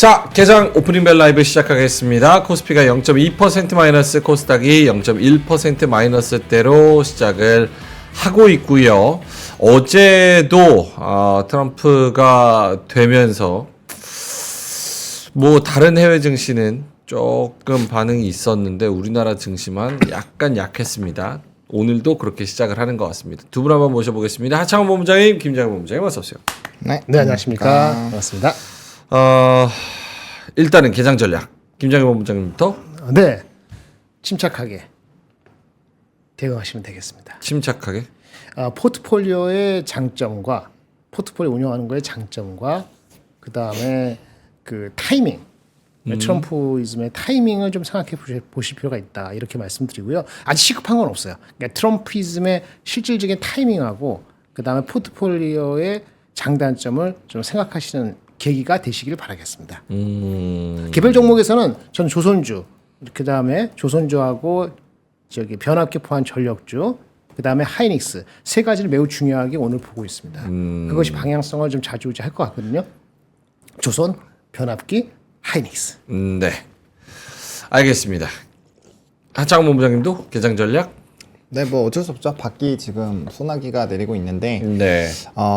자, 개장 오프닝 벨 라이브 시작하겠습니다. 코스피가 0.2% 마이너스, 코스닥이 0.1% 마이너스대로 시작을 하고 있고요. 어제도 트럼프가 되면서 뭐 다른 해외 증시는 조금 반응이 있었는데 우리나라 증시만 약간 약했습니다. 오늘도 그렇게 시작을 하는 것 같습니다. 두 분 한번 모셔보겠습니다. 하창원 본부장님, 김장현 본부장님 어서 오세요. 네, 안녕하십니까. 반갑습니다. 일단은 개장 전략 김장현 본부장님부터. 네, 침착하게 대응하시면 되겠습니다. 침착하게. 포트폴리오의 장점과 포트폴리오 운영하는 거의 장점과 그 다음에 그 타이밍, 트럼프이즘의 타이밍을 좀 생각해 보실 필요가 있다 이렇게 말씀드리고요. 아직 시급한 건 없어요. 그러니까 트럼프이즘의 실질적인 타이밍하고 그 다음에 포트폴리오의 장단점을 좀 생각하시는 계기가 되시길 바라겠습니다. 개별 종목에서는 전 조선주, 그 다음에 조선주하고 저기 변압기 포함 전력주, 그 다음에 하이닉스 세 가지를 매우 중요하게 오늘 보고 있습니다. 그것이 방향성을 좀 좌지우지할 것 같거든요. 조선, 변압기, 하이닉스. 네, 알겠습니다. 하창원 본부장님도 개장 전략. 네, 뭐 어쩔 수 없죠. 밖이 지금 소나기가 내리고 있는데 네.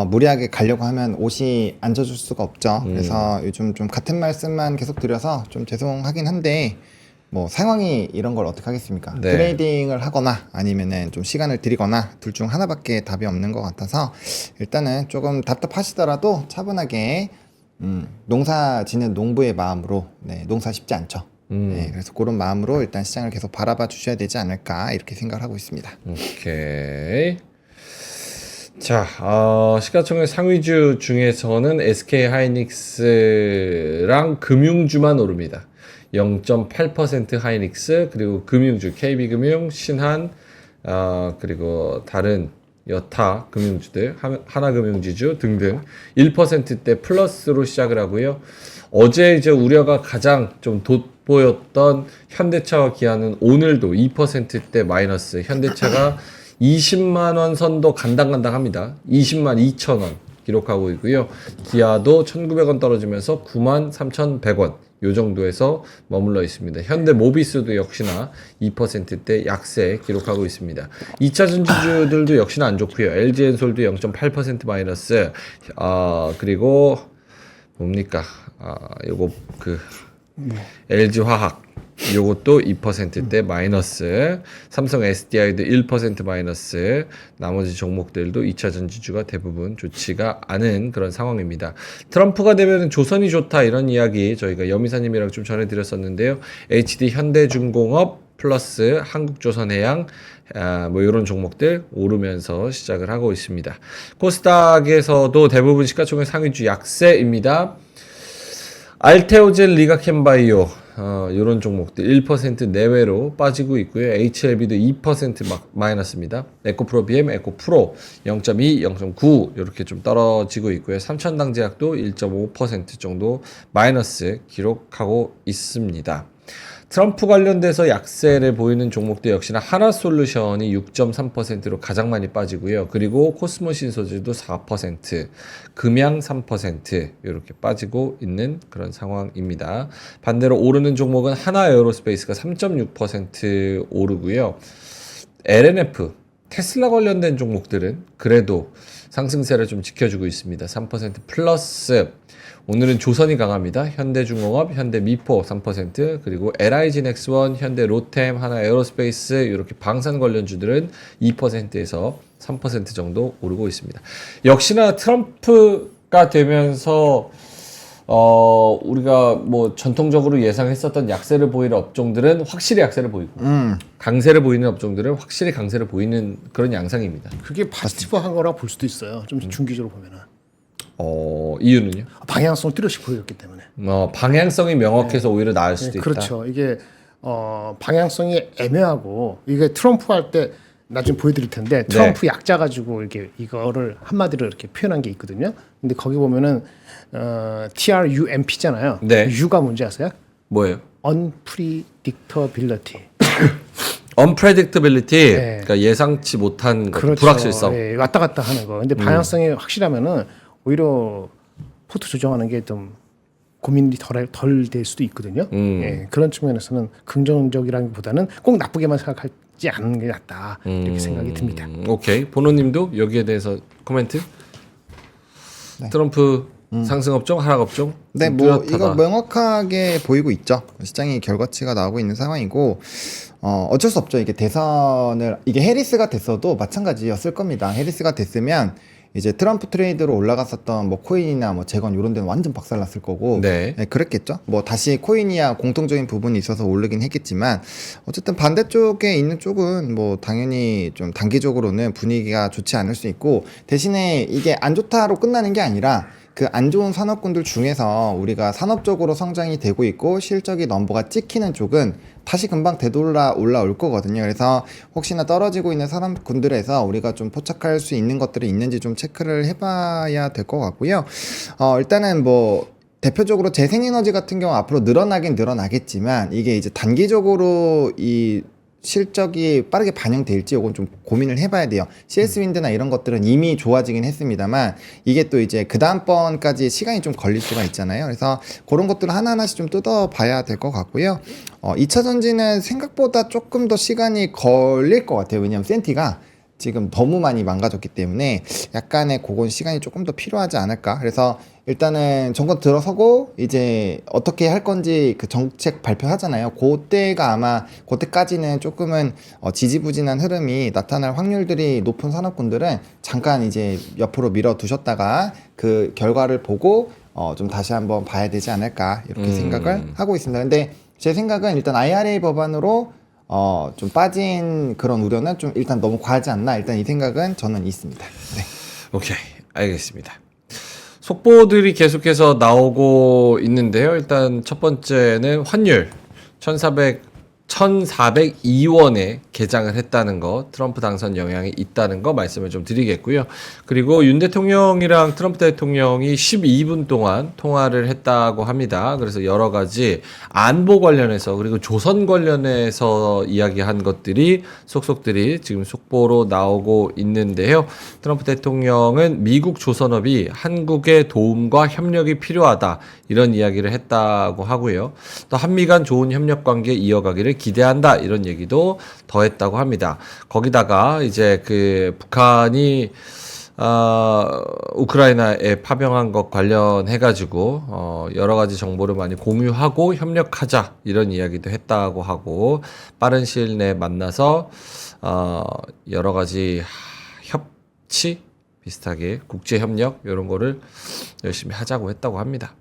무리하게 가려고 하면 옷이 안 젖을 수가 없죠. 그래서 요즘 좀 같은 말씀만 계속 드려서 좀 죄송하긴 한데 뭐 상황이 이런 걸 어떻게 하겠습니까? 네. 트레이딩을 하거나 아니면은 좀 시간을 들이거나 둘 중 하나밖에 답이 없는 것 같아서 일단은 조금 답답하시더라도 차분하게 농사 짓는 농부의 마음으로, 네, 농사 쉽지 않죠. 네, 그래서 그런 마음으로 일단 시장을 계속 바라봐 주셔야 되지 않을까 이렇게 생각을 하고 있습니다. 오케이. 자, 시가총액 상위주 중에서는 SK 하이닉스랑 금융주만 오릅니다. 0.8% 하이닉스, 그리고 금융주 KB금융, 신한, 그리고 다른 여타 금융주들, 하나금융지주 등등 1%대 플러스로 시작을 하고요. 어제 이제 우려가 가장 좀 돋보였던 현대차와 기아는 오늘도 2%대 마이너스. 현대차가 20만 원 선도 간당간당합니다. 20만 2천 원 기록하고 있고요. 기아도 1,900원 떨어지면서 93,100원. 요 정도에서 머물러 있습니다. 현대 모비스도 역시나 2%대 약세 기록하고 있습니다. 2차 전지주들도 역시나 안 좋고요. LG엔솔도 0.8% 마이너스. 그리고 뭡니까? 요거 LG화학 요것도 2%대 마이너스. 삼성 SDI도 1% 마이너스. 나머지 종목들도 2차 전지주가 대부분 좋지가 않은 그런 상황입니다. 트럼프가 되면 조선이 좋다 이런 이야기 저희가 여미사님이랑 좀 전해드렸었는데요. HD 현대중공업 플러스 한국조선해양 뭐 이런 종목들 오르면서 시작을 하고 있습니다. 코스닥에서도 대부분 시가총액 상위주 약세입니다. 알테오젠, 리가켄바이오 이런 종목들 1% 내외로 빠지고 있고요. HLB도 2% 마이너스입니다. 에코프로비엠, 에코프로 0.2, 0.9 이렇게 좀 떨어지고 있고요. 삼천당제약도 1.5% 정도 마이너스 기록하고 있습니다. 트럼프 관련돼서 약세를 보이는 종목도 역시나 하나솔루션이 6.3%로 가장 많이 빠지고요. 그리고 코스모신소재도 4%, 금양 3% 이렇게 빠지고 있는 그런 상황입니다. 반대로 오르는 종목은 하나에어로스페이스가 3.6% 오르고요. LNF, 테슬라 관련된 종목들은 그래도 상승세를 좀 지켜주고 있습니다. 3% 플러스. 오늘은 조선이 강합니다. 현대중공업, 현대미포 3%, 그리고 LIG넥스원, 현대로템, 하나에어로스페이스 이렇게 방산 관련주들은 2%에서 3% 정도 오르고 있습니다. 역시나 트럼프가 되면서 우리가 뭐 전통적으로 예상했었던 약세를 보이는 업종들은 확실히 약세를 보이고 강세를 보이는 업종들은 확실히 강세를 보이는 그런 양상입니다. 그게 파지티브한 거라 볼 수도 있어요. 좀 중기적으로 보면은. 이유는요? 방향성 뚜렷이 보였기 때문에. 방향성이 명확해서 오히려 나을 수도 있다. 그렇죠. 이게 방향성이 애매하고 이게 트럼프 할 때 나중에 보여드릴 텐데 트럼프 약자 가지고 이렇게 이거를 한마디로 이렇게 표현한 게 있거든요. 근데 거기 보면은 TRUMP잖아요. 네. U가 뭔지 아세요? 뭐예요? Unpredictability. unpredictability, 네. 그러니까 예상치 못한 그렇죠. 불확실성. 예, 왔다 갔다 하는 거. 근데 방향성이 확실하면은 오히려 포트 조정하는 게 좀 고민이 덜 될 수도 있거든요. 예, 그런 측면에서는 긍정적이라기보다는 꼭 나쁘게만 생각하지 않는 게 낫다 이렇게 생각이 듭니다. 오케이. 보노님도 여기에 대해서 코멘트? 트럼프 상승 업종, 하락 업종? 네, 좀 뭐 뚜렷하다. 이거 명확하게 보이고 있죠. 시장이 결과치가 나오고 있는 상황이고 어쩔 수 없죠. 이게 대선을 이게 해리스가 됐어도 마찬가지였을 겁니다. 해리스가 됐으면 이제 트럼프 트레이드로 올라갔었던 뭐 코인이나 뭐 재건 이런 데는 완전 박살났을 거고 네. 그랬겠죠. 뭐 다시 코인이야 공통적인 부분이 있어서 오르긴 했겠지만 어쨌든 반대쪽에 있는 쪽은 뭐 당연히 좀 단기적으로는 분위기가 좋지 않을 수 있고 대신에 이게 안 좋다로 끝나는 게 아니라 그 안 좋은 산업군들 중에서 우리가 산업적으로 성장이 되고 있고 실적이 넘버가 찍히는 쪽은 다시 금방 되돌아 올라올 거거든요. 그래서 혹시나 떨어지고 있는 산업군들에서 우리가 좀 포착할 수 있는 것들이 있는지 좀 체크를 해봐야 될 것 같고요. 일단은 뭐 대표적으로 재생에너지 같은 경우 앞으로 늘어나긴 늘어나겠지만 이게 이제 단기적으로 이 실적이 빠르게 반영될지 이건 좀 고민을 해봐야 돼요. CS 윈드나 이런 것들은 이미 좋아지긴 했습니다만 이게 또 이제 그 다음번까지 시간이 좀 걸릴 수가 있잖아요. 그래서 그런 것들을 하나하나씩 좀 뜯어봐야 될 것 같고요. 2차 전지는 생각보다 조금 더 시간이 걸릴 것 같아요. 왜냐하면 센티가 지금 너무 많이 망가졌기 때문에 약간의 그건 시간이 조금 더 필요하지 않을까. 그래서 일단은 정권 들어서고 이제 어떻게 할 건지 그 정책 발표하잖아요. 그때가 아마 그때까지는 조금은 지지부진한 흐름이 나타날 확률들이 높은 산업군들은 잠깐 이제 옆으로 밀어 두셨다가 그 결과를 보고 좀 다시 한번 봐야 되지 않을까 이렇게 생각을 하고 있습니다. 근데 제 생각은 일단 IRA 법안으로 좀 빠진 그런 우려는 좀 일단 너무 과하지 않나 일단 이 생각은 저는 있습니다. 네. 오케이. 알겠습니다. 속보들이 계속해서 나오고 있는데요. 일단 첫 번째는 환율 1,402원에 개장을 했다는 거, 트럼프 당선 영향이 있다는 거 말씀을 좀 드리겠고요. 그리고 윤 대통령이랑 트럼프 대통령이 12분 동안 통화를 했다고 합니다. 그래서 여러 가지 안보 관련해서 그리고 조선 관련해서 이야기한 것들이 속속들이 지금 속보로 나오고 있는데요. 트럼프 대통령은 미국 조선업이 한국의 도움과 협력이 필요하다 이런 이야기를 했다고 하고요. 또 한미 간 좋은 협력 관계 이어가기를 기대한다 이런 얘기도 더했다고 합니다. 거기다가 이제 그 북한이 우크라이나에 파병한 것 관련해 가지고 여러 가지 정보를 많이 공유하고 협력하자 이런 이야기도 했다고 하고 빠른 시일 내에 만나서 여러 가지 협치 비슷하게 국제 협력 이런 거를 열심히 하자고 했다고 합니다.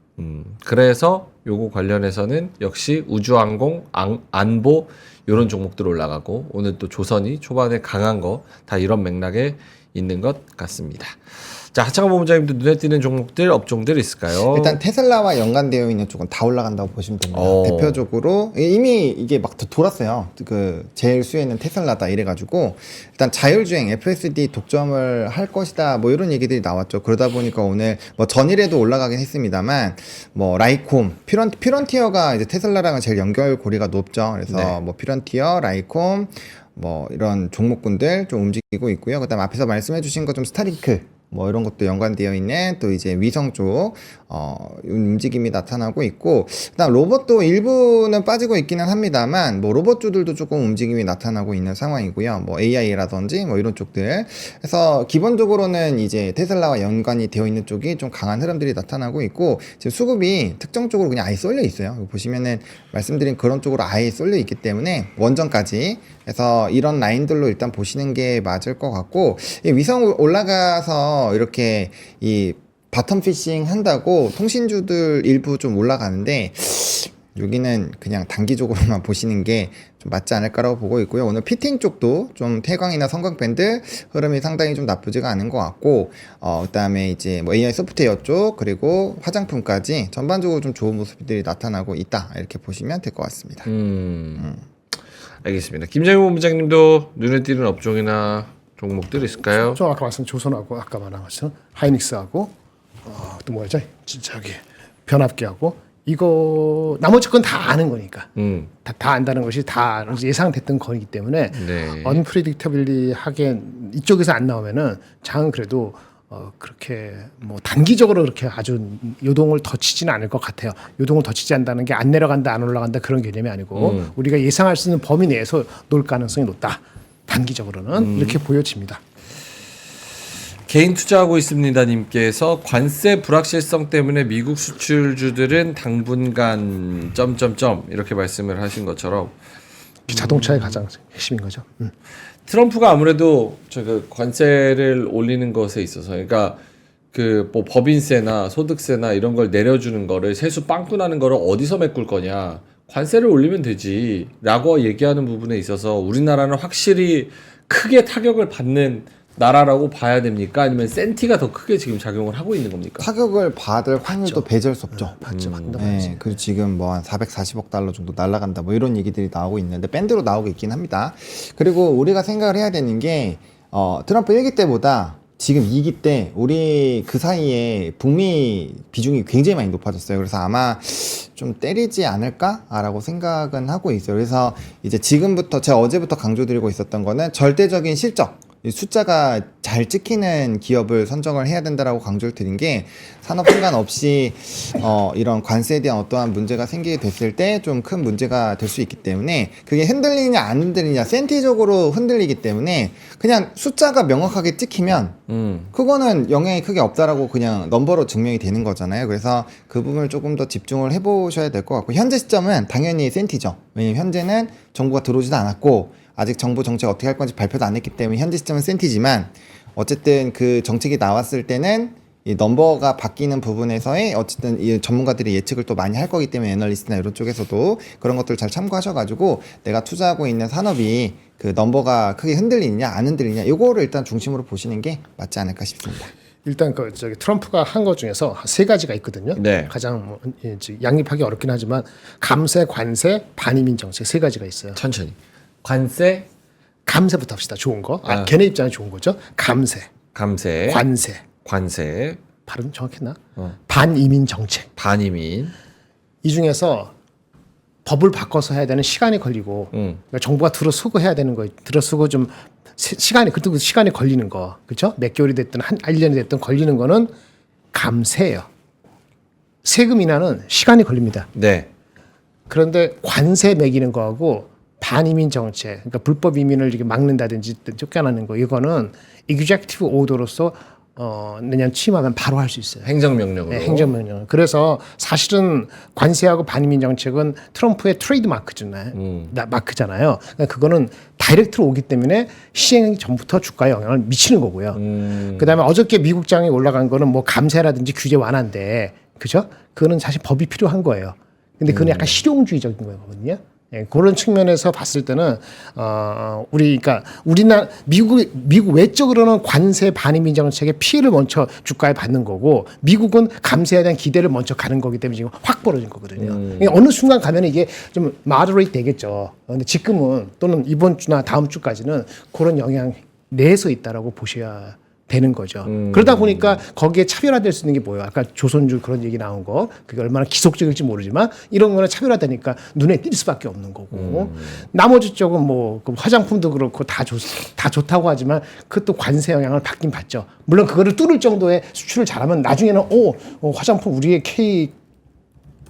그래서 요거 관련해서는 역시 우주항공, 안보 이런 종목들 올라가고 오늘 또 조선이 초반에 강한 거 다 이런 맥락에 있는 것 같습니다. 자, 하창호 본부장님도 눈에 띄는 종목들, 업종들 있을까요? 일단 테슬라와 연관되어 있는 쪽은 다 올라간다고 보시면 됩니다. 오. 대표적으로 이미 이게 막 돌았어요. 그 제일 수혜는 테슬라다 이래가지고 일단 자율주행 FSD 독점을 할 것이다 뭐 이런 얘기들이 나왔죠. 그러다 보니까 오늘 뭐 전일에도 올라가긴 했습니다만 뭐 라이콤, 퓨런티어가 이제 테슬라랑은 제일 연결고리가 높죠. 그래서 네. 뭐 퓨런티어, 라이콤 뭐 이런 종목군들 좀 움직이고 있고요. 그다음 앞에서 말씀해주신 것 좀 스타링크. 뭐 이런 것도 연관되어 있는 또 이제 위성 쪽 움직임이 나타나고 있고 그다음 로봇도 일부는 빠지고 있기는 합니다만 뭐 로봇주들도 조금 움직임이 나타나고 있는 상황이고요. 뭐 AI라든지 뭐 이런 쪽들 그래서 기본적으로는 이제 테슬라와 연관이 되어 있는 쪽이 좀 강한 흐름들이 나타나고 있고 지금 수급이 특정 쪽으로 그냥 아예 쏠려 있어요. 보시면은 말씀드린 그런 쪽으로 아예 쏠려 있기 때문에 원전까지 그래서 이런 라인들로 일단 보시는 게 맞을 것 같고 이 위성 올라가서 이렇게 이 바텀 피싱 한다고 통신주들 일부 좀 올라가는데 여기는 그냥 단기적으로만 보시는 게 좀 맞지 않을까라고 보고 있고요. 오늘 피팅 쪽도 좀 태광이나 성광밴드 흐름이 상당히 좀 나쁘지가 않은 것 같고 그다음에 이제 뭐 AI 소프트웨어 쪽 그리고 화장품까지 전반적으로 좀 좋은 모습들이 나타나고 있다 이렇게 보시면 될 것 같습니다. 알겠습니다. 김장훈 본부장님도 눈에 띄는 업종이나 종목들 있을까요? 저 아까 말씀 조선하고 아까 말한 것처럼 하이닉스하고 또 뭐였죠? 저기 변압기하고 이거 나머지 건 다 아는 거니까 다 안다는 것이 다 예상됐던 거기 때문에 네. 언프리딕터블리하게 이쪽에서 안 나오면은 장은 그래도 그렇게 뭐 단기적으로 그렇게 아주 요동을 더 치지는 않을 것 같아요. 요동을 더 치지 않는다는 게 안 내려간다, 안 올라간다 그런 개념이 아니고 우리가 예상할 수 있는 범위 내에서 놀 가능성이 높다. 단기적으로는 이렇게 보여집니다. 개인 투자하고 있습니다 님께서 관세 불확실성 때문에 미국 수출주들은 당분간 점점점 이렇게 말씀을 하신 것처럼 자동차의 가장 핵심인 거죠. 트럼프가 아무래도 그 관세를 올리는 것에 있어서 그러니까 그 뭐 법인세나 소득세나 이런 걸 내려주는 거를 세수 빵꾸 나는 거를 어디서 메꿀 거냐 관세를 올리면 되지라고 얘기하는 부분에 있어서 우리나라는 확실히 크게 타격을 받는 나라라고 봐야 됩니까? 아니면 센티가 더 크게 지금 작용을 하고 있는 겁니까? 타격을 받을 확률도 배제할 수 없죠. 맞죠, 맞다. 네, 그리고 지금 뭐 한 440억 달러 정도 날라간다 뭐 이런 얘기들이 나오고 있는데 밴드로 나오고 있긴 합니다. 그리고 우리가 생각을 해야 되는 게 트럼프 1기 때보다 지금 2기 때 우리 그 사이에 북미 비중이 굉장히 많이 높아졌어요. 그래서 아마 좀 때리지 않을까라고 생각은 하고 있어요. 그래서 이제 지금부터 제가 어제부터 강조드리고 있었던 거는 절대적인 실적 이 숫자가 잘 찍히는 기업을 선정을 해야 된다라고 강조를 드린 게 산업 상관없이 이런 관세에 대한 어떠한 문제가 생기게 됐을 때 좀 큰 문제가 될 수 있기 때문에 그게 흔들리냐 안 흔들리냐 센티적으로 흔들리기 때문에 그냥 숫자가 명확하게 찍히면 그거는 영향이 크게 없다라고 그냥 넘버로 증명이 되는 거잖아요. 그래서 그 부분을 조금 더 집중을 해보셔야 될 것 같고 현재 시점은 당연히 센티죠. 왜냐면 현재는 정부가 들어오지도 않았고 아직 정부 정책 어떻게 할 건지 발표도 안 했기 때문에 현재 시점은 센티지만 어쨌든 그 정책이 나왔을 때는 이 넘버가 바뀌는 부분에서의 어쨌든 이 전문가들이 예측을 또 많이 할 거기 때문에 애널리스트나 이런 쪽에서도 그런 것들을 잘 참고하셔가지고 내가 투자하고 있는 산업이 그 넘버가 크게 흔들리느냐 안 흔들리냐 이거를 일단 중심으로 보시는 게 맞지 않을까 싶습니다. 일단 그 저기 트럼프가 한 것 중에서 세 가지가 있거든요. 네. 가장 뭐, 양립하기 어렵긴 하지만 감세, 관세, 반이민 정책 세 가지가 있어요. 천천히 관세, 감세부터 합시다. 좋은 거. 아. 걔네 입장에 좋은 거죠. 감세, 감세, 관세. 관세, 발음 정확했나? 반이민 정책. 반이민, 이 중에서 법을 바꿔서 해야 되는 시간이 걸리고 그러니까 정부가 들어서고 해야 되는 거 들어서고 좀 시간이 그때도 시간이 걸리는 거 그렇죠? 몇 개월이 됐든 한 1년이 됐든 걸리는 거는 감세예요. 세금 인하는 시간이 걸립니다. 네, 그런데 관세 매기는 거하고 반이민 정책, 그러니까 불법 이민을 이렇게 막는다든지 쫓겨나는 거 이거는 executive order로서 내년 취임하면 바로 할 수 있어요. 행정명령으로. 네, 행정명령. 그래서 사실은 관세하고 반이민 정책은 트럼프의 트레이드 마크잖아요. 마크잖아요. 그러니까 그거는 다이렉트로 오기 때문에 시행 전부터 주가에 영향을 미치는 거고요. 그다음에 어저께 미국장이 올라간 거는 뭐 감세라든지 규제 완화인데, 그죠? 그거는 사실 법이 필요한 거예요. 근데 그건 약간 실용주의적인 거거든요. 예, 그런 측면에서 봤을 때는 그러니까 우리나라 미국 외적으로는 관세 반이민 정책의 피해를 먼저 주가에 받는 거고 미국은 감세에 대한 기대를 먼저 가는 거기 때문에 지금 확 벌어진 거거든요. 그러니까 어느 순간 가면 이게 좀 moderate 되겠죠. 근데 지금은 또는 이번 주나 다음 주까지는 그런 영향 내에서 있다라고 보셔야 되는 거죠. 그러다 보니까 거기에 차별화될 수 있는 게 뭐예요? 아까 조선주 그런 얘기 나온 거 그게 얼마나 기속적일지 모르지만 이런 거는 차별화되니까 눈에 띌 수밖에 없는 거고 나머지 쪽은 뭐 그 화장품도 그렇고 다 좋다고 하지만 그것도 관세 영향을 받긴 받죠. 물론 그거를 뚫을 정도의 수출을 잘하면 나중에는 화장품 우리의 K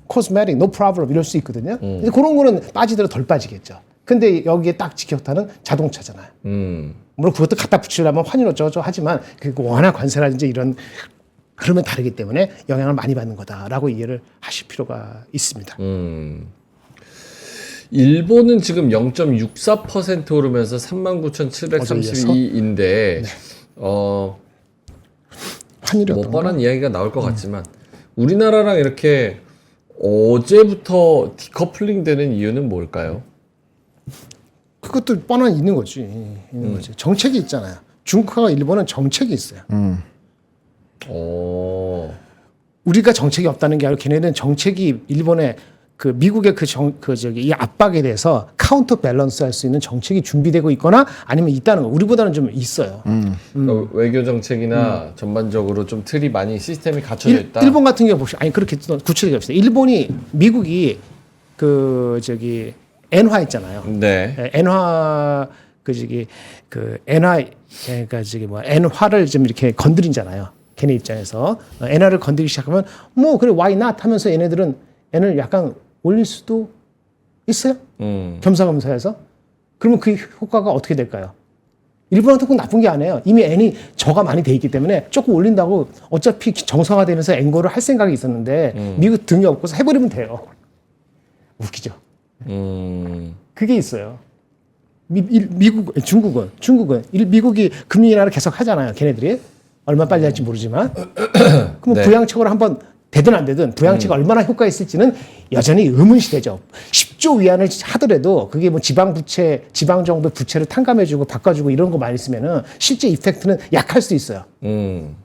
코스메틱 no problem 이럴 수 있거든요. 근데 그런 거는 빠지더라도 덜 빠지겠죠. 근데 여기에 딱 직격탄은 자동차잖아요. 물론 그것도 갖다 붙이려면 환율 어쩌고저쩌고 하지만 그 워낙 관세라든지 이런 흐름은 다르기 때문에 영향을 많이 받는 거다라고 이해를 하실 필요가 있습니다. 일본은 지금 0.64% 오르면서 39,732인데 네. 환율이 뭐 어떤 뻔한 이야기가 나올 것 같지만 우리나라랑 이렇게 어제부터 디커플링 되는 이유는 뭘까요? 그것도 뻔한 있는 거지. 있는 거지. 정책이 있잖아요. 중국하고 일본은 정책이 있어요. 우리가 정책이 없다는 게 아니라 걔네는 정책이 일본의 그 미국의 이 압박에 대해서 카운터 밸런스 할 수 있는 정책이 준비되고 있거나 아니면 있다는 거. 우리보다는 좀 있어요. 그러니까 외교 정책이나 전반적으로 좀 틀이 많이 시스템이 갖춰져 있다. 일본 같은 경우 봅시다. 아니 그렇게 구체적으로 합시다. 미국이 엔화 있잖아요. 네. 엔화 그 엔화 그러니까 엔화를 좀 이렇게 건드린잖아요. 걔네 입장에서 엔화를 건드리기 시작하면 뭐 그래 why not 하면서 얘네들은 엔을 약간 올릴 수도 있어요. 겸사겸사해서. 그러면 그 효과가 어떻게 될까요? 일본한테 꼭 나쁜 게 아니에요. 이미 엔이 저가 많이 돼 있기 때문에 조금 올린다고 어차피 정상화되면서 엔거를 할 생각이 있었는데 미국 등이 없고서 해버리면 돼요. 웃기죠. 그게 있어요. 중국은 미국이 금리 인하를 계속 하잖아요. 걔네들이 얼마 빨리 할지 모르지만 그럼 네. 부양책으로 한번 되든 안 되든 부양책이 얼마나 효과 있을지는 여전히 의문시대죠. 10조 위안을 하더라도 그게 뭐 지방 정부 부채를 탕감해주고 바꿔주고 이런 거 많이 쓰면은 실제 이펙트는 약할 수 있어요.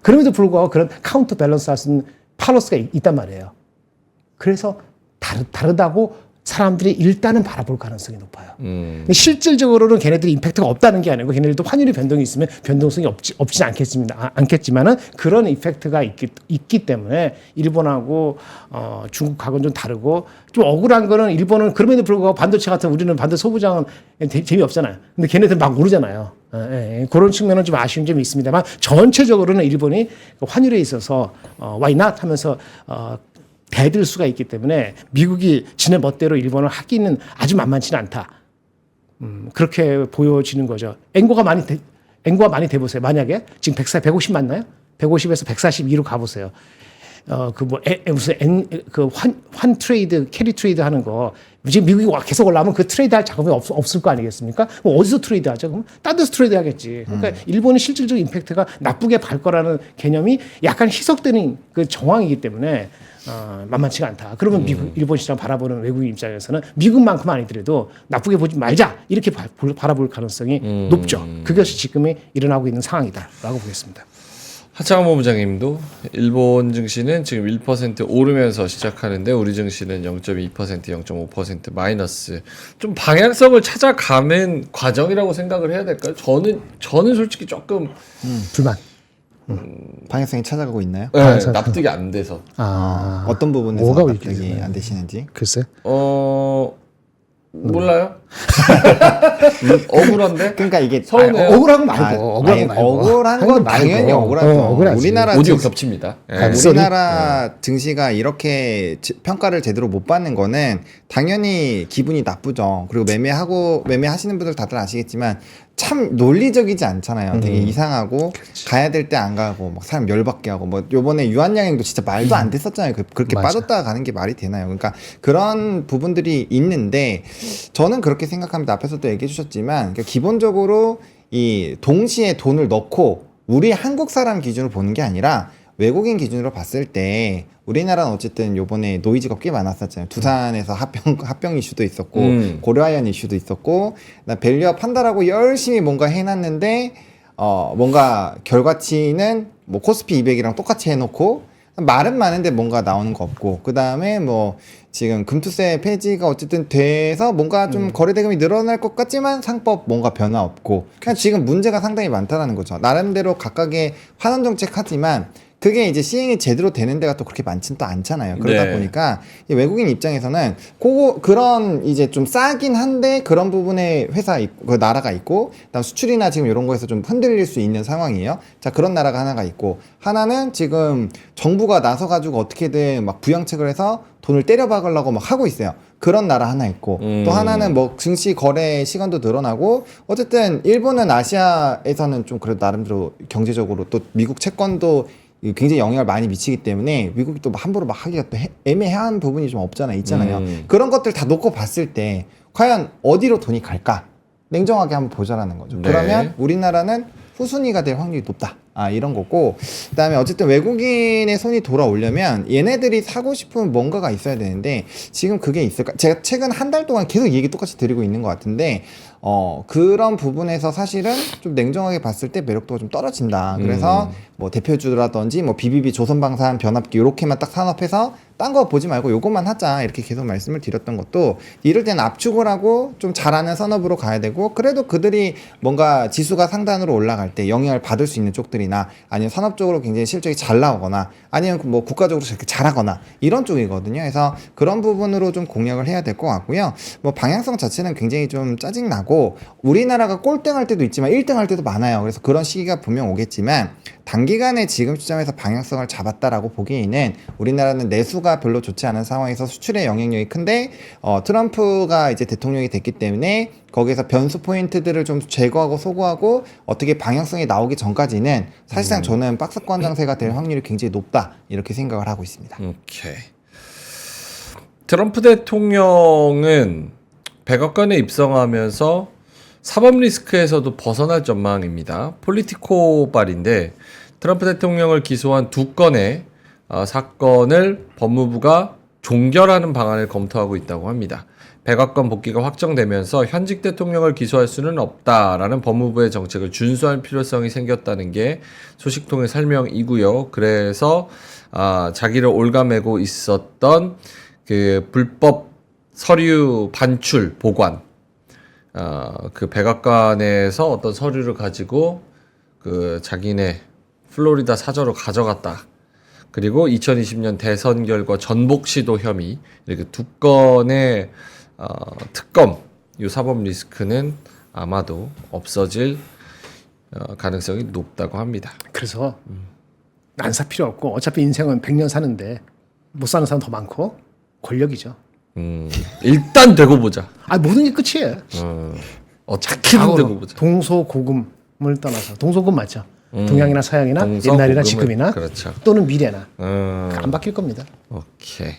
그럼에도 불구하고 그런 카운터 밸런스 할 수 있는 팔러스가 있단 말이에요. 그래서 다르다고 사람들이 일단은 바라볼 가능성이 높아요. 근데 실질적으로는 걔네들이 임팩트가 없다는 게 아니고 걔네들도 환율의 변동이 있으면 변동성이 없지 않겠지만은 그런 이펙트가 있기 때문에 일본하고 중국하고는 좀 다르고 좀 억울한 거는 일본은 그럼에도 불구하고 반도체 같은 우리는 반도체 소부장은 재미없잖아요. 근데 걔네들은 막 모르잖아요. 그런 측면은 좀 아쉬운 점이 있습니다만 전체적으로는 일본이 환율에 있어서 why not 하면서 대들 수가 있기 때문에 미국이 지네 멋대로 일본을 하기는 아주 만만치는 않다. 그렇게 보여지는 거죠. 엔고가 많이 돼 보세요. 만약에 지금 150 맞나요? 150에서 142로 가보세요. 환 트레이드, 캐리 트레이드 하는 거. 지금 미국이 계속 올라오면 그 트레이드 할 자금이 없을 거 아니겠습니까? 그럼 어디서 트레이드 하죠? 그럼 딴 데서 트레이드 하겠지. 그러니까 일본의 실질적 임팩트가 나쁘게 갈 거라는 개념이 약간 희석되는 그 정황이기 때문에 만만치가 않다. 그러면 일본 시장 바라보는 외국인 입장에서는 미국만큼 아니더라도 나쁘게 보지 말자. 이렇게 바라볼 가능성이 높죠. 그것이 지금이 일어나고 있는 상황이다라고 보겠습니다. 하창원 본부장님도 일본 증시는 지금 1% 오르면서 시작하는데 우리 증시는 0.2%, 0.5% 마이너스. 좀 방향성을 찾아가는 과정이라고 생각을 해야 될까요? 저는 솔직히 조금 불만. 방향성이 찾아가고 있나요? 네, 납득이 안 돼서. 어떤 부분에서 뭐가 납득이 있겠어요? 안 되시는지? 글쎄. 몰라요? 억울한데? 그러니까 이게 서운해요. 억울한 거 말고. 억울한 건 당연히 억울하죠. 억울하지. 우리나라 오디오 증시- 겹칩니다. 아, 예. 우리나라 증시가 이렇게 평가를 제대로 못 받는 거는 당연히 기분이 나쁘죠. 그리고 매매하시는 분들 다들 아시겠지만 참 논리적이지 않잖아요. 되게 이상하고 가야 될 때 안 가고 막 사람 열받게 하고 뭐 요번에 유한양행도 진짜 말도 안 됐었잖아요. 그렇게 맞아. 빠졌다가 가는 게 말이 되나요? 그러니까 그런 부분들이 있는데 저는 그렇게 생각합니다. 앞에서도 얘기해 주셨지만 그러니까 기본적으로 이 동시에 돈을 넣고 우리 한국 사람 기준으로 보는 게 아니라 외국인 기준으로 봤을 때 우리나라는 어쨌든 요번에 노이즈가 꽤 많았었잖아요. 두산에서 합병 이슈도 있었고 고려아연 이슈도 있었고 밸류업 한다라고 열심히 뭔가 해놨는데 뭔가 결과치는 뭐 코스피 200이랑 똑같이 해놓고 말은 많은데 뭔가 나오는 거 없고 그 다음에 뭐 지금 금투세 폐지가 어쨌든 돼서 뭔가 좀 거래 대금이 늘어날 것 같지만 상법 뭔가 변화 없고 그냥 지금 문제가 상당히 많다라는 거죠. 나름대로 각각의 환원 정책 하지만 그게 이제 시행이 제대로 되는 데가 또 그렇게 많지는 또 않잖아요. 그러다 네. 보니까 이 외국인 입장에서는 그런 이제 좀 싸긴 한데 그런 부분에 그 나라가 있고, 그다음 수출이나 지금 이런 거에서 좀 흔들릴 수 있는 상황이에요. 자, 그런 나라가 하나가 있고, 하나는 지금 정부가 나서가지고 어떻게든 막 부양책을 해서 돈을 때려박으려고 막 하고 있어요. 그런 나라 하나 있고, 또 하나는 뭐 증시 거래 시간도 늘어나고, 어쨌든 일본은 아시아에서는 좀 그래도 나름대로 경제적으로 또 미국 채권도 굉장히 영향을 많이 미치기 때문에 미국이 또 함부로 막 하기가 또 애매한 부분이 좀 있잖아요. 그런 것들 다 놓고 봤을 때 과연 어디로 돈이 갈까? 냉정하게 한번 보자라는 거죠. 네. 그러면 우리나라는 후순위가 될 확률이 높다. 이런 거고, 그다음에 어쨌든 외국인의 손이 돌아오려면 얘네들이 사고 싶은 뭔가가 있어야 되는데 지금 그게 있을까? 제가 최근 한 달 동안 계속 얘기 똑같이 드리고 있는 것 같은데 그런 부분에서 사실은 좀 냉정하게 봤을 때 매력도가 좀 떨어진다. 그래서 뭐 대표주라든지 뭐 BBB 조선방산 변압기 요렇게만 딱 산업해서 딴 거 보지 말고 요것만 하자 이렇게 계속 말씀을 드렸던 것도, 이럴 때는 압축을 하고 좀 잘하는 산업으로 가야 되고, 그래도 그들이 뭔가 지수가 상단으로 올라갈 때 영향을 받을 수 있는 쪽들이나 아니면 산업적으로 굉장히 실적이 잘 나오거나 아니면 뭐 국가적으로 저렇게 잘하거나 이런 쪽이거든요. 그래서 그런 부분으로 좀 공략을 해야 될 것 같고요. 뭐 방향성 자체는 굉장히 좀 짜증나고 거고 우리나라가 꼴등할 때도 있지만 1등할 때도 많아요. 그래서 그런 시기가 분명 오겠지만 단기간에 지금 시점에서 방향성을 잡았다라고 보기에는 우리나라는 내수가 별로 좋지 않은 상황에서 수출의 영향력이 큰데 트럼프가 이제 대통령이 됐기 때문에 거기에서 변수 포인트들을 좀 제거하고 소거하고 어떻게 방향성이 나오기 전까지는 사실상 저는 박스권 장세가 될 확률이 굉장히 높다 이렇게 생각을 하고 있습니다. 오케이. 트럼프 대통령은 백악관에 입성하면서 사법 리스크에서도 벗어날 전망입니다. 폴리티코발인데 트럼프 대통령을 기소한 2건의 사건을 법무부가 종결하는 방안을 검토하고 있다고 합니다. 백악관 복귀가 확정되면서 현직 대통령을 기소할 수는 없다라는 법무부의 정책을 준수할 필요성이 생겼다는 게 소식통의 설명이고요. 그래서 자기를 올가매고 있었던 그 불법 서류 반출 보관, 그 백악관에서 어떤 서류를 가지고 그 자기네 플로리다 사저로 가져갔다. 그리고 2020년 대선 결과 전복 시도 혐의, 이렇게 2건의 특검, 이 사법 리스크는 아마도 없어질 가능성이 높다고 합니다. 그래서 안 살 필요 없고 어차피 인생은 100년 사는데 못 사는 사람 더 많고 권력이죠. 일단 되고 보자. 모든 게 끝이에요. 어떻게든 되고 보자. 동서고금을 떠나서 동서고금 맞죠? 동양이나 서양이나 동서, 옛날이나 고금을- 지금이나 그렇죠. 또는 미래나 안 바뀔 겁니다. 오케이.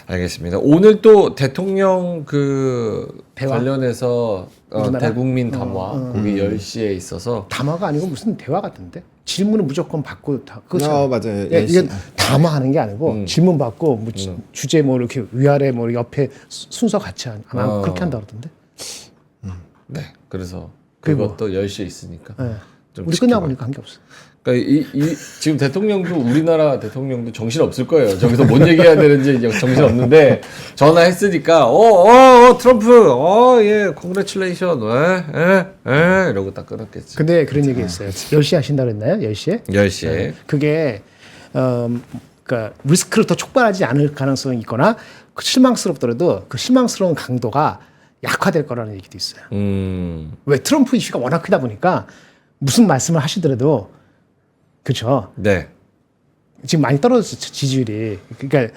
알겠습니다. 오늘 또 대통령 그 대화? 관련해서 우리나라? 대국민 담화 거기 10시에 있어서 담화가 아니고 무슨 대화 같은데 질문을 무조건 받고 다 그렇죠. 맞아요. 예, 이게 담화하는 게 아니고 질문 받고 뭐 주제 뭐 이렇게 위아래 뭐 옆에 순서 같이 안 그렇게 한다 그러던데. 네. 그래서 그리고- 그것도 10시에 있으니까. 예. 좀 우리 지켜봐. 끝나고 보니까 한 게 없어. 그러니까 지금 대통령도 우리나라 대통령도 정신 없을 거예요. 저기서 뭔 얘기해야 되는지 정신 없는데 전화했으니까 트럼프 예 콩그레츄레이션 이러고 딱 끊었겠지. 근데 그런 얘기 있어요. 10시 하신다 그랬나요? 10시에? 10시에 그게 그러니까 리스크를 더 촉발하지 않을 가능성이 있거나 실망스럽더라도 그 실망스러운 강도가 약화될 거라는 얘기도 있어요. 왜 트럼프 이슈가 워낙 크다 보니까 무슨 말씀을 하시더라도 그렇죠. 네. 지금 많이 떨어졌어 지지율이. 그러니까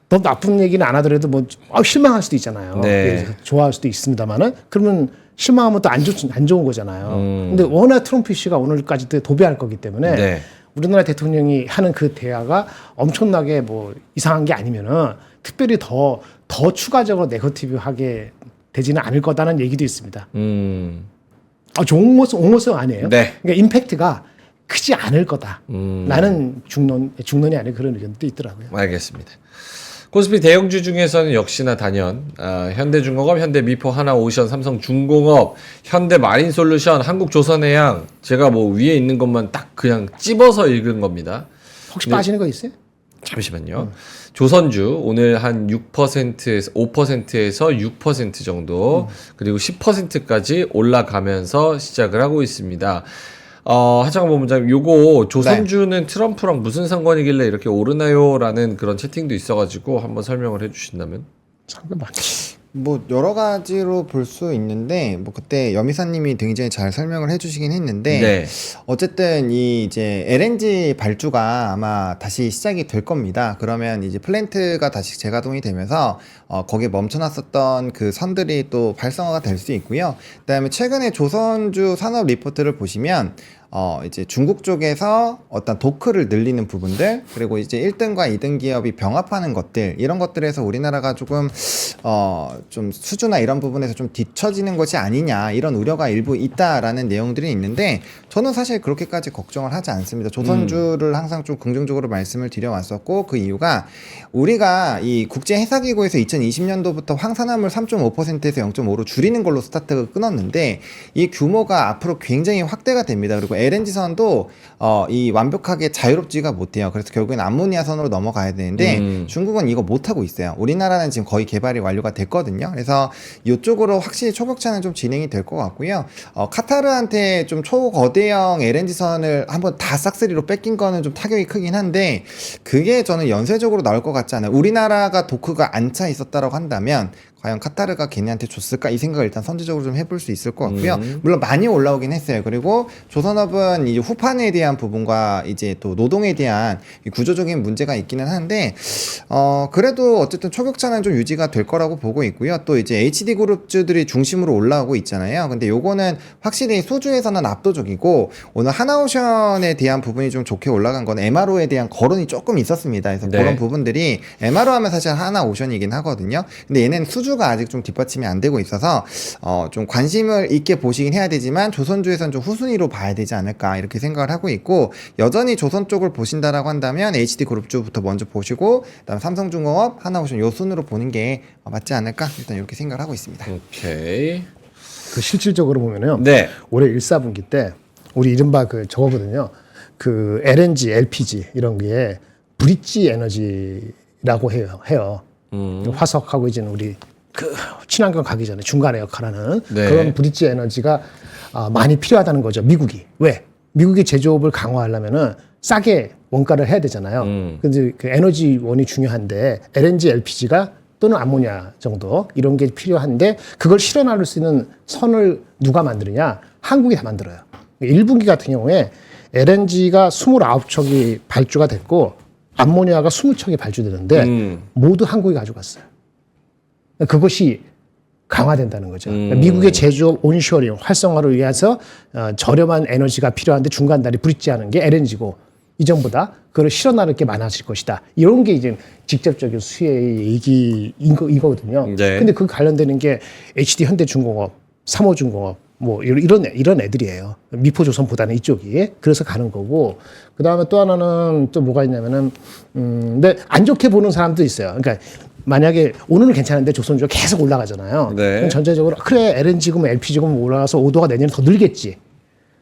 더 나쁜 얘기는 안 하더라도 뭐 실망할 수도 있잖아요. 네. 좋아할 수도 있습니다만은 그러면 실망하면 또 안 좋은 거잖아요. 근데 워낙 트럼프 이슈가 오늘까지도 도배할 거기 때문에 네. 우리나라 대통령이 하는 그 대화가 엄청나게 뭐 이상한 게 아니면은 특별히 더 추가적으로 네거티브하게 되지는 않을 거다는 얘기도 있습니다. 좋은 모습, 옹호성 아니에요. 네. 그러니까 임팩트가 크지 않을 거다. 라는 중론이 아닌 그런 의견도 있더라고요. 알겠습니다. 코스피 대형주 중에서는 역시나 단연 현대중공업, 현대미포, 하나오션, 삼성중공업, 현대마린솔루션, 한국조선해양 제가 뭐 위에 있는 것만 딱 그냥 찝어서 읽은 겁니다. 혹시 빠지는 거 있어요? 잠시만요. 조선주 오늘 한 6%에서 5%에서 6% 정도 그리고 10%까지 올라가면서 시작을 하고 있습니다. 하창원 본부장님, 요거 조선주는 트럼프랑 무슨 상관이길래 이렇게 오르나요?라는 그런 채팅도 있어가지고 한번 설명을 해주신다면. 상관 많지. 뭐 여러 가지로 볼 수 있는데 뭐 그때 여미사님이 굉장히 잘 설명을 해주시긴 했는데 네. 어쨌든 이 이제 LNG 발주가 아마 다시 시작이 될 겁니다. 그러면 이제 플랜트가 다시 재가동이 되면서 거기에 멈춰놨었던 그 선들이 또 발성화가 될 수 있고요. 그다음에 최근에 조선주 산업 리포트를 보시면 이제 중국 쪽에서 어떤 도크를 늘리는 부분들 그리고 이제 1등과 2등 기업이 병합하는 것들 이런 것들에서 우리나라가 조금 좀 수주나 이런 부분에서 좀 뒤처지는 것이 아니냐 이런 우려가 일부 있다라는 내용들이 있는데 저는 사실 그렇게까지 걱정을 하지 않습니다. 조선주를 항상 좀 긍정적으로 말씀을 드려왔었고 그 이유가 우리가 이 국제해사기구에서 2020년도부터 황산화물 3.5%에서 0.5로 줄이는 걸로 스타트가 끊었는데 이 규모가 앞으로 굉장히 확대가 됩니다. 그리고 LNG선도 이 완벽하게 자유롭지가 못해요. 그래서 결국엔 암모니아선으로 넘어가야 되는데 중국은 이거 못하고 있어요. 우리나라는 지금 거의 개발이 완료가 됐거든요. 그래서 이쪽으로 확실히 초격차는 좀 진행이 될 것 같고요. 카타르한테 좀 초거대형 LNG선을 한번 다 싹쓸이로 뺏긴 거는 좀 타격이 크긴 한데 그게 저는 연쇄적으로 나올 것 같지 않아요. 우리나라가 도크가 안 차 있었다라고 한다면 과연 카타르가 걔네한테 줬을까 이 생각을 일단 선제적으로 좀 해볼 수 있을 것 같고요. 물론 많이 올라오긴 했어요. 그리고 조선업은 이제 후판에 대한 부분과 이제 또 노동에 대한 이 구조적인 문제가 있기는 한데 그래도 어쨌든 초격차는 좀 유지가 될 거라고 보고 있고요. 또 이제 HD 그룹주들이 중심으로 올라오고 있잖아요. 근데 요거는 확실히 수주에서는 압도적이고 오늘 하나오션에 대한 부분이 좀 좋게 올라간 건 MRO에 대한 거론이 조금 있었습니다. 그래서 네. 그런 부분들이 MRO 하면 사실 하나오션이긴 하거든요. 근데 얘는 수주가 아직 좀 뒷받침이 안 되고 있어서 좀 관심을 있게 보시긴 해야 되지만 조선주에서는 좀 후순위로 봐야 되지 않을까 이렇게 생각을 하고 있고 여전히 조선 쪽을 보신다라고 한다면 HD 그룹주부터 먼저 보시고 그다음 삼성중공업, 하나오션 요 순으로 보는 게 맞지 않을까 일단 이렇게 생각을 하고 있습니다. 오케이. 그 실질적으로 보면요. 네. 올해 1사분기 때 우리 이른바 그 저거거든요. 그 LNG, LPG 이런 게 브릿지 에너지라고 해요. 화석하고 이제는 우리 그 친환경 가기 전에 중간에 역할하는 네. 그런 브릿지 에너지가 많이 필요하다는 거죠. 미국이. 왜? 미국이 제조업을 강화하려면은 싸게 원가를 해야 되잖아요. 근데 그 에너지원이 중요한데 LNG, LPG가 또는 암모니아 정도 이런 게 필요한데 그걸 실현할 수 있는 선을 누가 만드느냐? 한국이 다 만들어요. 1분기 같은 경우에 LNG가 29척이 발주가 됐고 암모니아가 20척이 발주되는데 모두 한국이 가져갔어요. 그것이 강화된다는 거죠. 미국의 제조업 온쇼링 활성화를 위해서 저렴한 에너지가 필요한데 중간다리 브릿지하는 게 LNG고 이전보다 그걸 실현하는 게 많아질 것이다. 이런 게 이제 직접적인 수혜의 얘기인 이거거든요. 네. 근데 그 관련되는 게 HD 현대중공업, 삼호중공업 뭐 이런 애들이에요. 미포조선보다는 이쪽이 그래서 가는 거고 그 다음에 또 하나는 또 뭐가 있냐면은 근데 안 좋게 보는 사람도 있어요. 그러니까 만약에 오늘은 괜찮은데 조선주가 계속 올라가잖아요. 네. 그럼 전체적으로 그래 LNG금 LPG금 올라가서 오도가 내년에 더 늘겠지.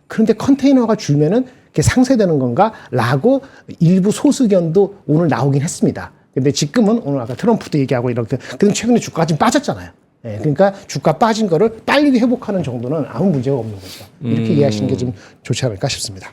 그런데 컨테이너가 줄면은 그게 상쇄되는 건가라고 일부 소수견도 오늘 나오긴 했습니다. 근데 지금은 오늘 아까 트럼프도 얘기하고 이렇게 근데 최근에 주가가 좀 빠졌잖아요. 예, 그러니까 주가 빠진 거를 빨리 회복하는 정도는 아무 문제가 없는 거죠. 이렇게 이해하시는 게 좀 좋지 않을까 싶습니다.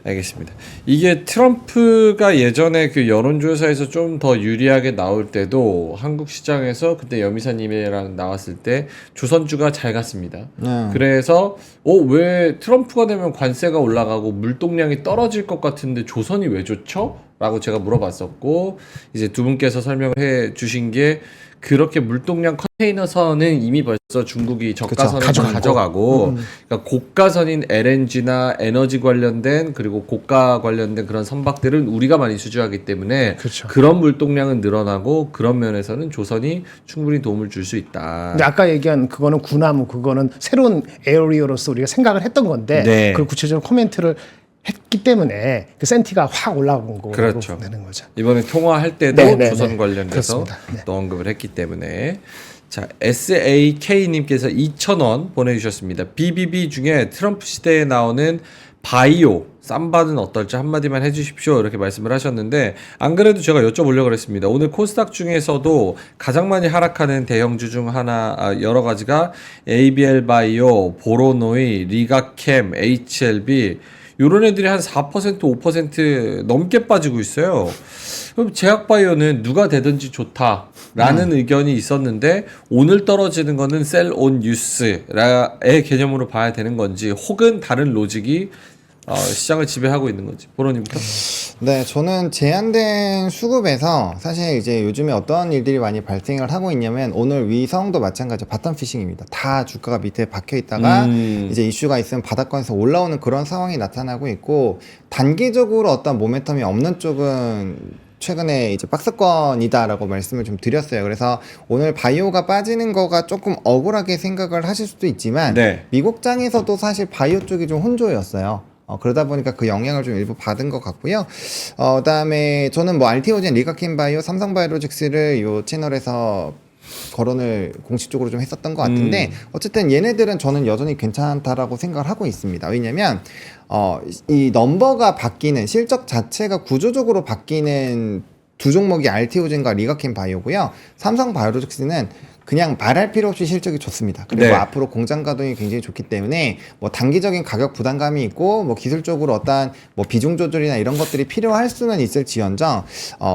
알겠습니다. 이게 트럼프가 예전에 그 여론조사에서 좀 더 유리하게 나올 때도 한국 시장에서 그때 여미사님이랑 나왔을 때 조선주가 잘 갔습니다. 그래서 왜 트럼프가 되면 관세가 올라가고 물동량이 떨어질 것 같은데 조선이 왜 좋죠? 라고 제가 물어봤었고 이제 두 분께서 설명을 해 주신 게 그렇게 물동량 컨테이너선은 이미 벌써 중국이 저가선을 가져가고 그러니까 고가선인 LNG나 에너지 관련된 그리고 고가 관련된 그런 선박들은 우리가 많이 수주하기 때문에 그렇죠. 그런 물동량은 늘어나고 그런 면에서는 조선이 충분히 도움을 줄 수 있다. 근데 아까 얘기한 그거는 군함 그거는 새로운 에어리어로서 우리가 생각을 했던 건데 네. 그걸 구체적으로 코멘트를 했기 때문에 그 센티가 확 올라온 거라고 그렇죠. 되는 거죠. 이번에 통화할 때도 네, 네, 조선 네. 관련돼서 그렇습니다. 네. 또 언급을 했기 때문에 자 SAK님께서 2,000원 보내주셨습니다. BBB 중에 트럼프 시대에 나오는 바이오 쌈바는 어떨지 한마디만 해주십시오 이렇게 말씀을 하셨는데 안 그래도 제가 여쭤보려고 그랬습니다. 오늘 코스닥 중에서도 가장 많이 하락하는 대형주 중 하나 여러 가지가 ABL 바이오, 보로노이, 리가캠, HLB 이런 애들이 한 4% 5% 넘게 빠지고 있어요. 그럼 제약바이오는 누가 되든지 좋다라는 의견이 있었는데 오늘 떨어지는 거는 셀 온 뉴스의 개념으로 봐야 되는 건지 혹은 다른 로직이 시장을 지배하고 있는 건지 보로님부터. 네, 저는 제한된 수급에서 사실 이제 요즘에 어떤 일들이 많이 발생을 하고 있냐면 오늘 위성도 마찬가지 바텀 피싱입니다. 다 주가가 밑에 박혀 있다가 이제 이슈가 있으면 바닥권에서 올라오는 그런 상황이 나타나고 있고 단기적으로 어떤 모멘텀이 없는 쪽은 최근에 이제 박스권이다라고 말씀을 좀 드렸어요. 그래서 오늘 바이오가 빠지는 거가 조금 억울하게 생각을 하실 수도 있지만 네. 미국장에서도 사실 바이오 쪽이 좀 혼조였어요. 그러다 보니까 그 영향을 좀 일부 받은 것 같고요. 그다음에 저는 뭐 알티오젠, 리가켄바이오, 삼성바이오로직스를 요 채널에서 거론을 공식적으로 좀 했었던 것 같은데 어쨌든 얘네들은 저는 여전히 괜찮다라고 생각을 하고 있습니다. 왜냐면 이 넘버가 바뀌는 실적 자체가 구조적으로 바뀌는 두 종목이 알티오젠과 리가켄바이오고요. 삼성바이오로직스는 그냥 말할 필요 없이 실적이 좋습니다. 그리고 네. 앞으로 공장 가동이 굉장히 좋기 때문에 뭐 단기적인 가격 부담감이 있고 뭐 기술적으로 어떠한 뭐 비중 조절이나 이런 것들이 필요할 수는 있을지언정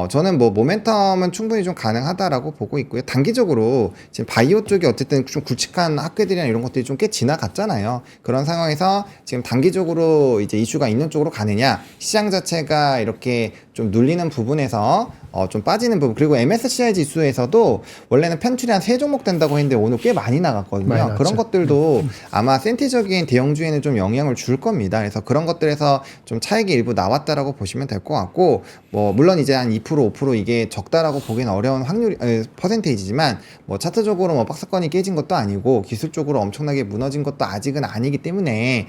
저는 뭐 모멘텀은 충분히 좀 가능하다라고 보고 있고요. 단기적으로 지금 바이오 쪽이 어쨌든 좀 굵직한 학회들이나 이런 것들이 좀 꽤 지나갔잖아요. 그런 상황에서 지금 단기적으로 이제 이슈가 있는 쪽으로 가느냐, 시장 자체가 이렇게 좀 눌리는 부분에서 좀 빠지는 부분, 그리고 MSCI 지수에서도 원래는 편출이 한 3종목 된다고 했는데 오늘 꽤 많이 나갔거든요. 많이 나왔죠. 그런 것들도 아마 센티적인 대형주에는 좀 영향을 줄 겁니다. 그래서 그런 것들에서 좀 차익이 일부 나왔다라고 보시면 될 것 같고, 뭐 물론 이제 한 2% 5% 이게 적다라고 보기는 어려운 확률 퍼센테이지지만 뭐 차트적으로 뭐 박스권이 깨진 것도 아니고 기술적으로 엄청나게 무너진 것도 아직은 아니기 때문에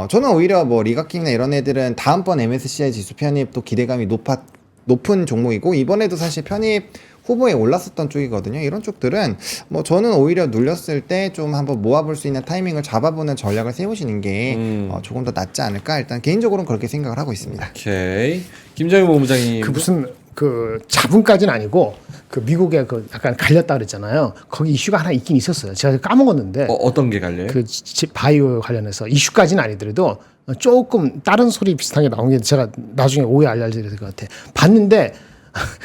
저는 오히려 뭐 리가킹이나 이런 애들은 다음번 MSCI 지수 편입 또 기대감이 높은 종목이고, 이번에도 사실 편입 후보에 올랐었던 쪽이거든요. 이런 쪽들은 뭐 저는 오히려 눌렸을 때 좀 한번 모아볼 수 있는 타이밍을 잡아보는 전략을 세우시는 게 조금 더 낫지 않을까, 일단 개인적으로는 그렇게 생각을 하고 있습니다. 오케이. 김정일 본부장님. 그 무슨 그 자본까지는 아니고 그 미국에 그 약간 갈렸다 그랬잖아요. 거기 이슈가 하나 있긴 있었어요. 제가 까먹었는데 어떤 게 갈려요? 그 바이오 관련해서 이슈까지는 아니더라도 조금 다른 소리 비슷한 게 나온 게 제가 나중에 오해 알려드릴 것 같아. 봤는데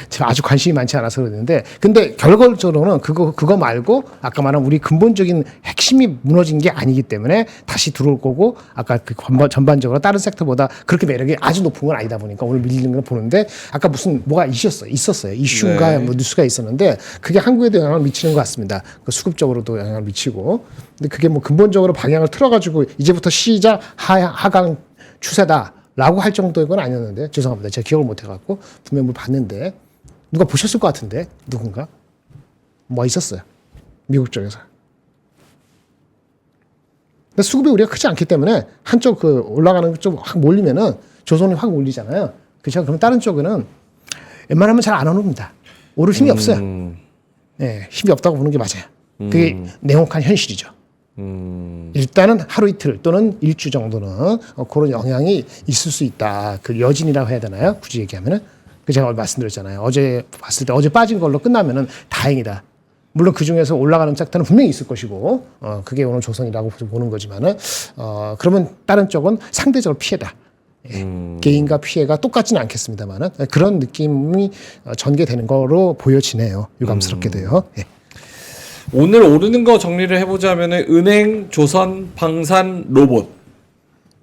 제가 아주 관심이 많지 않아서 그랬는데, 근데 결과적으로는 그거 말고 아까 말한 우리 근본적인 핵심이 무너진 게 아니기 때문에 다시 들어올 거고, 아까 그 전반적으로 다른 섹터보다 그렇게 매력이 아주 높은 건 아니다 보니까 오늘 밀리는 걸 보는데, 아까 무슨 뭐가 있었어요. 이슈인가 네. 뭐 뉴스가 있었는데 그게 한국에도 영향을 미치는 것 같습니다. 그 수급적으로도 영향을 미치고, 근데 그게 뭐 근본적으로 방향을 틀어가지고 이제부터 시작 하강 추세다 라고 할 정도의 건 아니었는데, 죄송합니다. 제가 기억을 못 해갖고 분명히 뭘 봤는데, 누가 보셨을 것 같은데, 누군가 뭐 있었어요, 미국 쪽에서. 근데 수급이 우리가 크지 않기 때문에 한쪽 그 올라가는 쪽 확 몰리면은 조선이 확 올리잖아요. 그렇죠? 그럼 다른 쪽에는 웬만하면 잘 안 오릅니다. 오를 힘이 없어요. 네, 힘이 없다고 보는 게 맞아요. 그게 냉혹한 현실이죠. 일단은 하루 이틀 또는 일주 정도는 그런 영향이 있을 수 있다. 그 여진이라고 해야 되나요? 굳이 얘기하면은. 그 제가 말씀드렸잖아요. 어제 봤을 때 어제 빠진 걸로 끝나면은 다행이다. 물론 그 중에서 올라가는 섹터는 분명히 있을 것이고, 그게 오늘 조선이라고 보는 거지만은, 그러면 다른 쪽은 상대적으로 피해다. 개인과 피해가 똑같지는 않겠습니다만은 그런 느낌이 전개되는 거로 보여지네요. 유감스럽게도요. 예. 오늘 오르는 거 정리를 해보자면은 은행, 조선, 방산, 로봇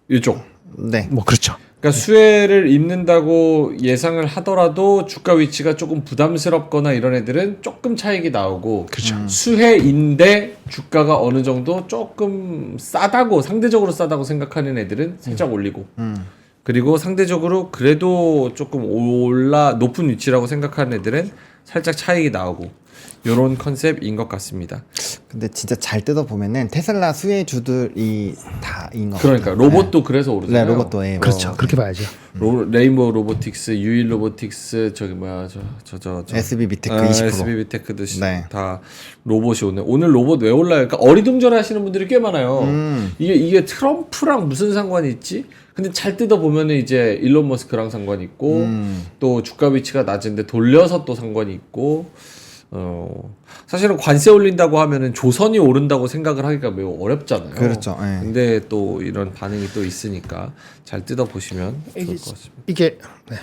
이쪽. 네. 뭐 그렇죠. 그러니까 수혜를 입는다고 예상을 하더라도 주가 위치가 조금 부담스럽거나 이런 애들은 조금 차익이 나오고, 그렇죠. 수혜인데 주가가 어느 정도 조금 싸다고, 상대적으로 싸다고 생각하는 애들은 살짝 올리고, 그리고 상대적으로 그래도 조금 높은 위치라고 생각하는 애들은 살짝 차익이 나오고, 요런 컨셉인 것 같습니다. 근데 진짜 잘 뜯어 보면은 테슬라 수혜주들이 다인 것 같아요. 그러니까 로봇도 그래서 오르잖아요. 네, 로봇도 예. 그렇죠. 그렇게 봐야죠. 레인보우 로보틱스, 유일 로보틱스, 저기 뭐야 저 SB비테크 20%. SB비테크도 네. 다 로봇이 오늘 로봇 왜 올라요? 그러니까 어리둥절하시는 분들이 꽤 많아요. 이게 트럼프랑 무슨 상관이 있지? 근데 잘 뜯어 보면은 이제 일론 머스크랑 상관이 있고, 또 주가 위치가 낮은데 돌려서 또 상관이 있고. 사실은 관세 올린다고 하면은 조선이 오른다고 생각을 하기가 매우 어렵잖아요. 그렇죠. 예. 근데 또 이런 반응이 또 있으니까 잘 뜯어 보시면 좋을 것 같습니다. 이게 네,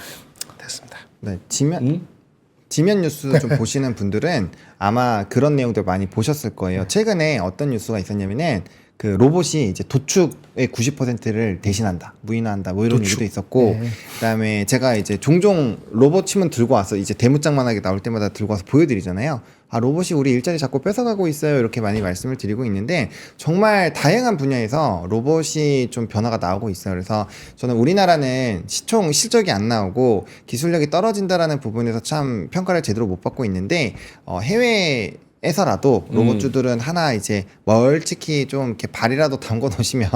됐습니다. 네, 지면 뉴스 좀 보시는 분들은 아마 그런 내용들 많이 보셨을 거예요. 최근에 어떤 뉴스가 있었냐면은 그 로봇이 이제 도축의 90%를 대신한다, 무인화한다, 뭐 이런 얘기도 있었고, 그다음에 제가 이제 종종 로봇 치면 들고 와서 이제 대문짝만하게 나올 때마다 들고 와서 보여드리잖아요. 아, 로봇이 우리 일자리 자꾸 뺏어가고 있어요, 이렇게 많이 말씀을 드리고 있는데, 정말 다양한 분야에서 로봇이 좀 변화가 나오고 있어요. 그래서 저는 우리나라는 시총 실적이 안 나오고 기술력이 떨어진다라는 부분에서 참 평가를 제대로 못 받고 있는데, 해외 에서라도 로봇주들은 하나 이제 멀찍이 좀 이렇게 발이라도 담궈 놓으시면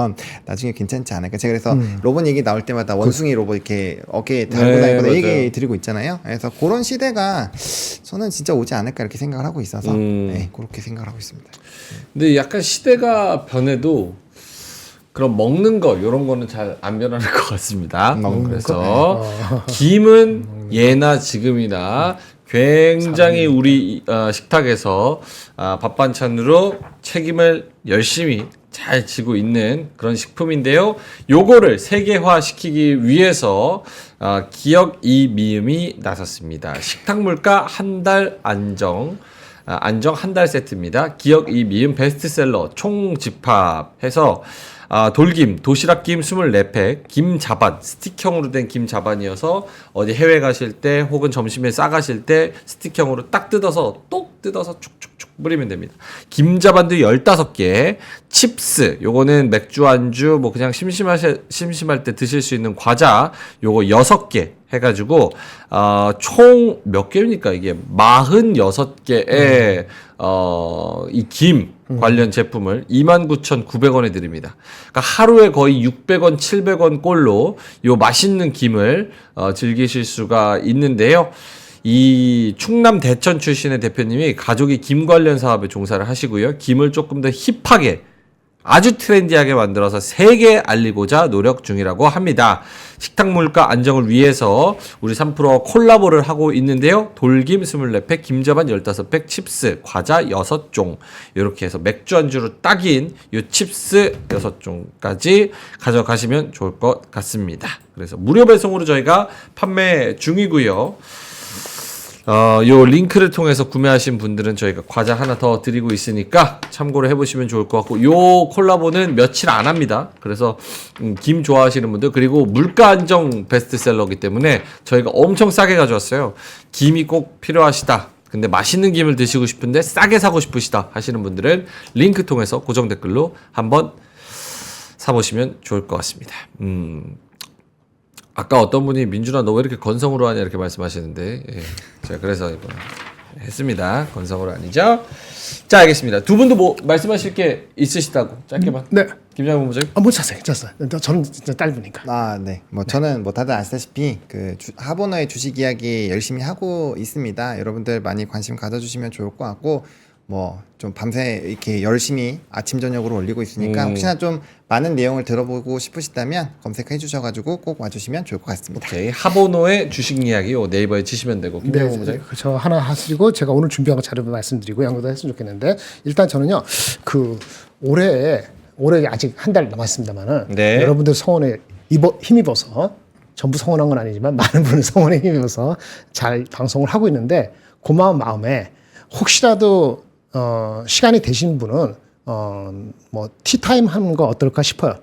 나중에 괜찮지 않을까. 제가 그래서 로봇 얘기 나올 때마다 원숭이 로봇 이렇게 어깨에 달고 다니거나 얘기 드리고 있잖아요. 그래서 그런 시대가 저는 진짜 오지 않을까 이렇게 생각을 하고 있어서 네, 그렇게 생각을 하고 있습니다. 근데 약간 시대가 변해도 그럼 먹는 거 이런 거는 잘 안 변하는 것 같습니다. 그래서 김은 예나 지금이나 굉장히 우리 식탁에서 밥 반찬으로 책임을 열심히 잘 지고 있는 그런 식품인데요. 요거를 세계화 시키기 위해서 기억 이 미음이 나섰습니다. 식탁 물가 한 달 안정 한 달 세트입니다. 기억 이 미음 베스트셀러 총 집합해서 돌김, 도시락김 24팩, 김자반, 스틱형으로 된 김자반이어서 어디 해외 가실 때 혹은 점심에 싸가실 때 스틱형으로 딱 뜯어서 똑 뜯어서 축축축 뿌리면 됩니다. 김자반도 15개, 칩스, 요거는 맥주 안주 뭐 그냥 심심할 때 드실 수 있는 과자 요거 6개 해가지고 총 몇 개입니까 이게 46개의 이 김 관련 제품을 29,900원에 드립니다. 그러니까 하루에 거의 600원, 700원 꼴로 요 맛있는 김을 즐기실 수가 있는데요. 이 충남 대천 출신의 대표님이 가족이 김 관련 사업에 종사를 하시고요. 김을 조금 더 힙하게 아주 트렌디하게 만들어서 세계에 알리고자 노력 중이라고 합니다. 식탁 물가 안정을 위해서 우리 3프로와 콜라보를 하고 있는데요. 돌김 24팩, 김자반 15팩, 칩스, 과자 6종 이렇게 해서 맥주 안주로 딱인 이 칩스 6종까지 가져가시면 좋을 것 같습니다. 그래서 무료 배송으로 저희가 판매 중이고요. 요 링크를 통해서 구매하신 분들은 저희가 과자 하나 더 드리고 있으니까 참고를 해보시면 좋을 것 같고, 요 콜라보는 며칠 안 합니다. 그래서 김 좋아하시는 분들, 그리고 물가 안정 베스트셀러이기 때문에 저희가 엄청 싸게 가져왔어요. 김이 꼭 필요하시다, 근데 맛있는 김을 드시고 싶은데 싸게 사고 싶으시다 하시는 분들은 링크 통해서 고정 댓글로 한번 사보시면 좋을 것 같습니다. 아까 어떤 분이 민준아 너 왜 이렇게 건성으로 하냐 이렇게 말씀하시는데, 예, 제가 그래서 이거 했습니다. 건성으로 아니죠? 자, 알겠습니다. 두 분도 뭐 말씀하실 게 있으시다고 짧게만. 네. 김장훈 본부장님. 못 찼어요. 괜찮았어요. 저는 진짜 짧으니까. 네. 뭐 저는 뭐 다들 아시다시피 그 하버너의 주식 이야기 열심히 하고 있습니다. 여러분들 많이 관심 가져주시면 좋을 것 같고, 뭐 좀 밤새 이렇게 열심히 아침 저녁으로 올리고 있으니까 혹시나 좀 많은 내용을 들어보고 싶으시다면 검색해 주셔가지고 꼭 와주시면 좋을 것 같습니다. 오케이. 하보노의 주식 이야기 네이버에 치시면 되고. 김장훈 본부장님. 저 하나 하시고 제가 오늘 준비한 거 자료 말씀드리고 양보도 했으면 좋겠는데, 일단 저는요 그 올해 아직 한 달 남았습니다만은 네. 여러분들 성원에 힘입어서, 전부 성원한 건 아니지만 많은 분을 성원에 힘입어서 잘 방송을 하고 있는데, 고마운 마음에 혹시라도 시간이 되신 분은 뭐 티타임 하는 거 어떨까 싶어요.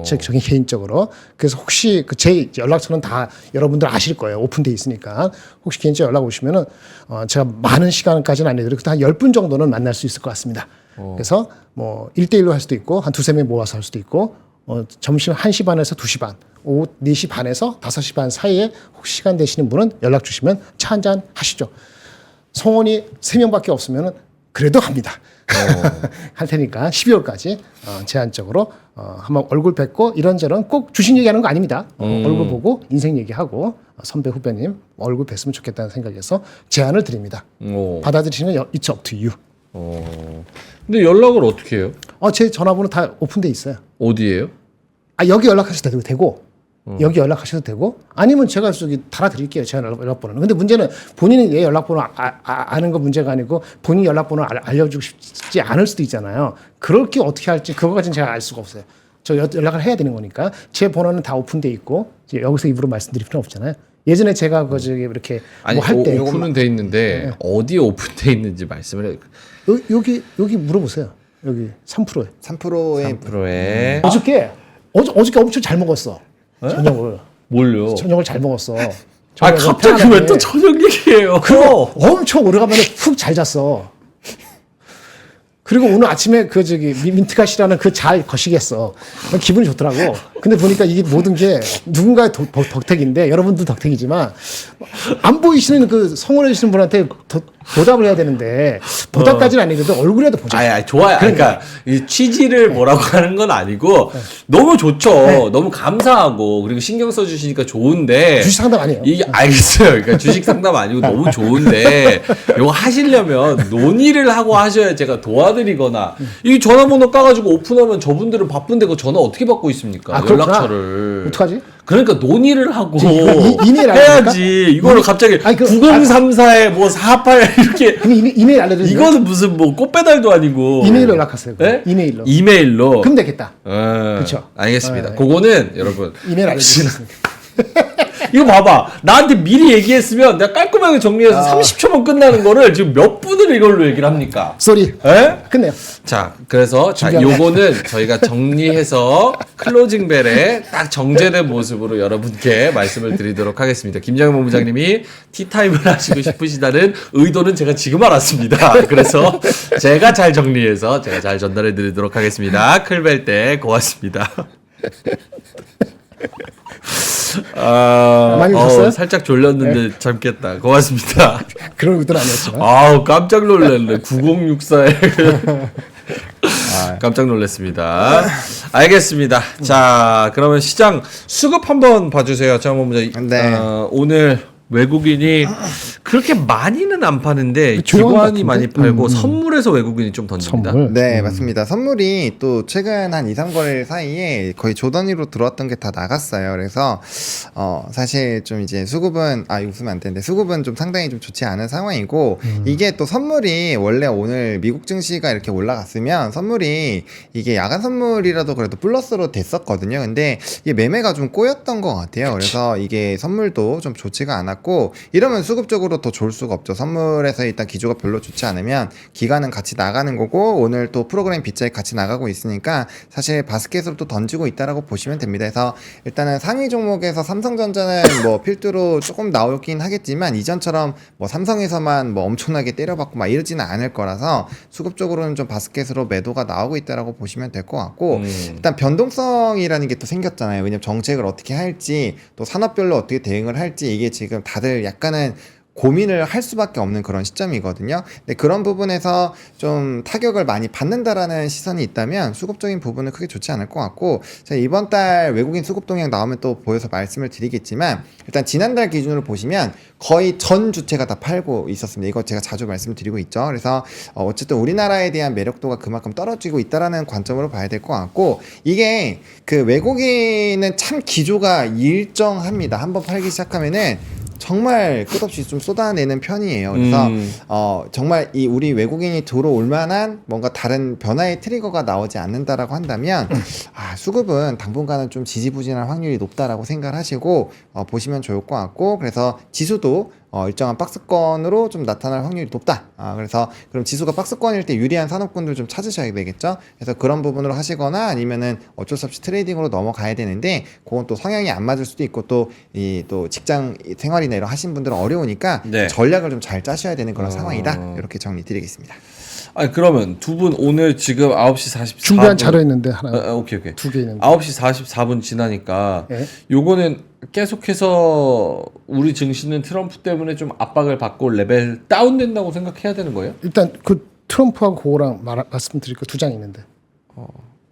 제 개인적으로. 그래서 혹시 제 연락처는 다 여러분들 아실 거예요. 오픈돼 있으니까. 혹시 개인적으로 연락 오시면은 제가 많은 시간까지는 안 해드리고 한 10분 정도는 만날 수 있을 것 같습니다. 그래서 뭐 1대1로 할 수도 있고 한 2-3명 모아서 할 수도 있고, 점심 1시 반에서 2시 반, 오후 4시 반에서 5시 반 사이에 혹시 시간 되시는 분은 연락 주시면 차 한잔 하시죠. 성원이 3명밖에 없으면은 그래도 합니다. 할 테니까 12월까지 제한적으로 한번 얼굴 뵙고, 이런저런 꼭 주식 얘기하는 거 아닙니다. 얼굴 보고 인생 얘기하고 선배 후배님 얼굴 뵀으면 좋겠다는 생각에서 제안을 드립니다. 받아들이시면 it's up to you. 근데 연락을 어떻게 해요? 제 전화번호 다 오픈돼 있어요. 어디에요? 여기 연락하셔도 되고 여기 연락하셔도 되고, 아니면 제가 저기 달아드릴게요, 제 연락번호는. 근데 문제는 본인이 내 연락번호 아는 거 문제가 아니고, 본인 연락번호 알려주고 싶지 않을 수도 있잖아요. 그럴 게 어떻게 할지 그거까지는 제가 알 수가 없어요. 저 연락을 해야 되는 거니까. 제 번호는 다 오픈돼 있고, 여기서 입으로 말씀드릴 필요는 없잖아요. 예전에 제가 저기 이렇게 뭐 할 때 오픈은 돼 있는데 어디에 오픈돼 있는지 말씀을 해. 여기 물어보세요. 여기 3%에. 3%의 어저께 엄청 잘 먹었어. 저녁을. 뭘요? 저녁을 잘 먹었어. 갑자기 왜 또 저녁 얘기해요? 그거 엄청 오래간만에 푹 잘 잤어. 그리고 오늘 아침에 민트가시라는 잘 거시겠어. 기분이 좋더라고. 근데 보니까 이게 모든 게 누군가의 덕택인데, 여러분도 덕택이지만, 안 보이시는 성원해 주시는 분한테 보답을 해야 되는데, 보답까지는 아니거든. 얼굴이라도 보자. 좋아요. 그러니까 이 취지를 뭐라고 하는 건 아니고, 너무 좋죠. 너무 감사하고, 그리고 신경 써주시니까 좋은데. 주식 상담 아니에요. 이게 알겠어요. 그러니까 주식 상담 아니고 너무 좋은데, 이거 하시려면 논의를 하고 하셔야 제가 도와드리거나, 이 전화번호 까가지고 오픈하면 저분들은 바쁜데 그 전화 어떻게 받고 있습니까? 연락처를. 어떡하지? 그러니까 논의를 하고 이메일 해야지. 이거를 갑자기 아니, 9034에 뭐 48 이렇게 그럼 이메일 알려드릴까요? 이거는 무슨 뭐 꽃배달도 아니고 이메일로 연락하세요. 네? 이메일로. 이메일로. 그럼 되겠다. 그렇죠. 알겠습니다. 네. 그거는 여러분 이메일 알려드리겠습니다. 이거 봐봐. 나한테 미리 얘기했으면 내가 깔끔하게 정리해서 30초만 끝나는 거를 지금 몇 분을 이걸로 얘기를 합니까? 쏘리. 에? 끝내요. 자, 그래서 자, 준비하네. 요거는 저희가 정리해서 클로징 벨에 딱 정제된 모습으로 여러분께 말씀을 드리도록 하겠습니다. 김장현 본부장님이 티타임을 하시고 싶으시다는 의도는 제가 지금 알았습니다. 그래서 제가 잘 정리해서 제가 잘 전달해 드리도록 하겠습니다. 클벨 때 고맙습니다. 많이 웃었어요? 살짝 졸렸는데 잠겠다. 고맙습니다. 그런 의도는 아니었지만. 아우 깜짝 놀랐네. 9064에 깜짝 놀랐습니다. 알겠습니다. 자, 그러면 시장 수급 한번 봐주세요, 장원 본부장. 네. 오늘 외국인이 그렇게 많이는 안 파는데 조용한 것 기관이 같은데? 많이 팔고 선물에서 외국인이 좀 던집니다. 선물. 네, 맞습니다. 선물이 또 최근 한 2, 3거래일 사이에 거의 조 단위로 들어왔던 게 다 나갔어요. 그래서 사실 좀 이제 수급은 이거 웃으면 안 되는데 수급은 좀 상당히 좀 좋지 않은 상황이고 이게 또 선물이 원래 오늘 미국 증시가 이렇게 올라갔으면 선물이 이게 야간 선물이라도 그래도 플러스로 됐었거든요. 근데 이게 매매가 좀 꼬였던 것 같아요. 그래서 이게 선물도 좀 좋지가 않았고 이러면 수급적으로 더 좋을 수가 없죠. 선물에서 일단 기조가 별로 좋지 않으면 기간은 같이 나가는 거고 오늘 또 프로그램 빗자에 같이 나가고 있으니까 사실 바스켓으로 또 던지고 있다라고 보시면 됩니다. 그래서 일단은 상위 종목에서 삼성전자는 뭐 필두로 조금 나오긴 하겠지만 이전처럼 뭐 삼성에서만 뭐 엄청나게 때려받고 막 이러지는 않을 거라서 수급적으로는 좀 바스켓으로 매도가 나오고 있다라고 보시면 될 것 같고 일단 변동성이라는 게 또 생겼잖아요. 왜냐면 정책을 어떻게 할지 또 산업별로 어떻게 대응을 할지 이게 지금 다들 약간은 고민을 할 수밖에 없는 그런 시점이거든요. 근데 그런 부분에서 좀 타격을 많이 받는다라는 시선이 있다면 수급적인 부분은 크게 좋지 않을 것 같고 제가 이번 달 외국인 수급 동향 나오면 또 보여서 말씀을 드리겠지만 일단 지난달 기준으로 보시면 거의 전 주체가 다 팔고 있었습니다. 이거 제가 자주 말씀드리고 있죠. 그래서 어쨌든 우리나라에 대한 매력도가 그만큼 떨어지고 있다라는 관점으로 봐야 될 것 같고 이게 그 외국인은 참 기조가 일정합니다. 한번 팔기 시작하면은 정말 끝없이 좀 쏟아내는 편이에요. 그래서 정말 이 우리 외국인이 들어올 만한 뭔가 다른 변화의 트리거가 나오지 않는다라고 한다면 수급은 당분간은 좀 지지부진할 확률이 높다라고 생각을 하시고 보시면 좋을 것 같고 그래서 지수도 일정한 박스권으로 좀 나타날 확률이 높다. 그래서 그럼 지수가 박스권일 때 유리한 산업군들 좀 찾으셔야 되겠죠. 그래서 그런 부분으로 하시거나 아니면은 어쩔 수 없이 트레이딩으로 넘어가야 되는데 그건 또 성향이 안 맞을 수도 있고 또 또 직장 생활이나 이런 하신 분들은 어려우니까 네. 전략을 좀 잘 짜셔야 되는 그런 상황이다. 이렇게 정리 드리겠습니다. 아니 그러면 두 분 오늘 지금 9시 44분 준비한 자료 있는데 하나 오케이. 두 개 있는데. 9시 44분 지나니까 예? 요거는 계속해서 우리 증시는 트럼프 때문에 좀 압박을 받고 레벨 다운된다고 생각해야 되는 거예요? 일단 그 트럼프하고 그거랑 말씀드릴 거 두 장 있는데.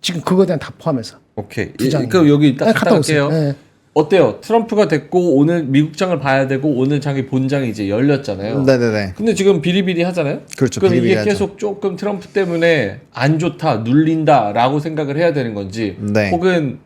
지금 그거에 대한 다 포함해서. 오케이. 두 장. 그럼 여기 이따 네, 갔다 갔다 오세요. 갈게요. 네. 어때요? 트럼프가 됐고 오늘 미국장을 봐야 되고 오늘 장이 본장이 이제 열렸잖아요. 네네네. 근데 지금 비리비리 하잖아요. 그렇죠. 그럼 이게 비리비리하죠. 계속 조금 트럼프 때문에 안 좋다, 눌린다라고 생각을 해야 되는 건지, 네. 혹은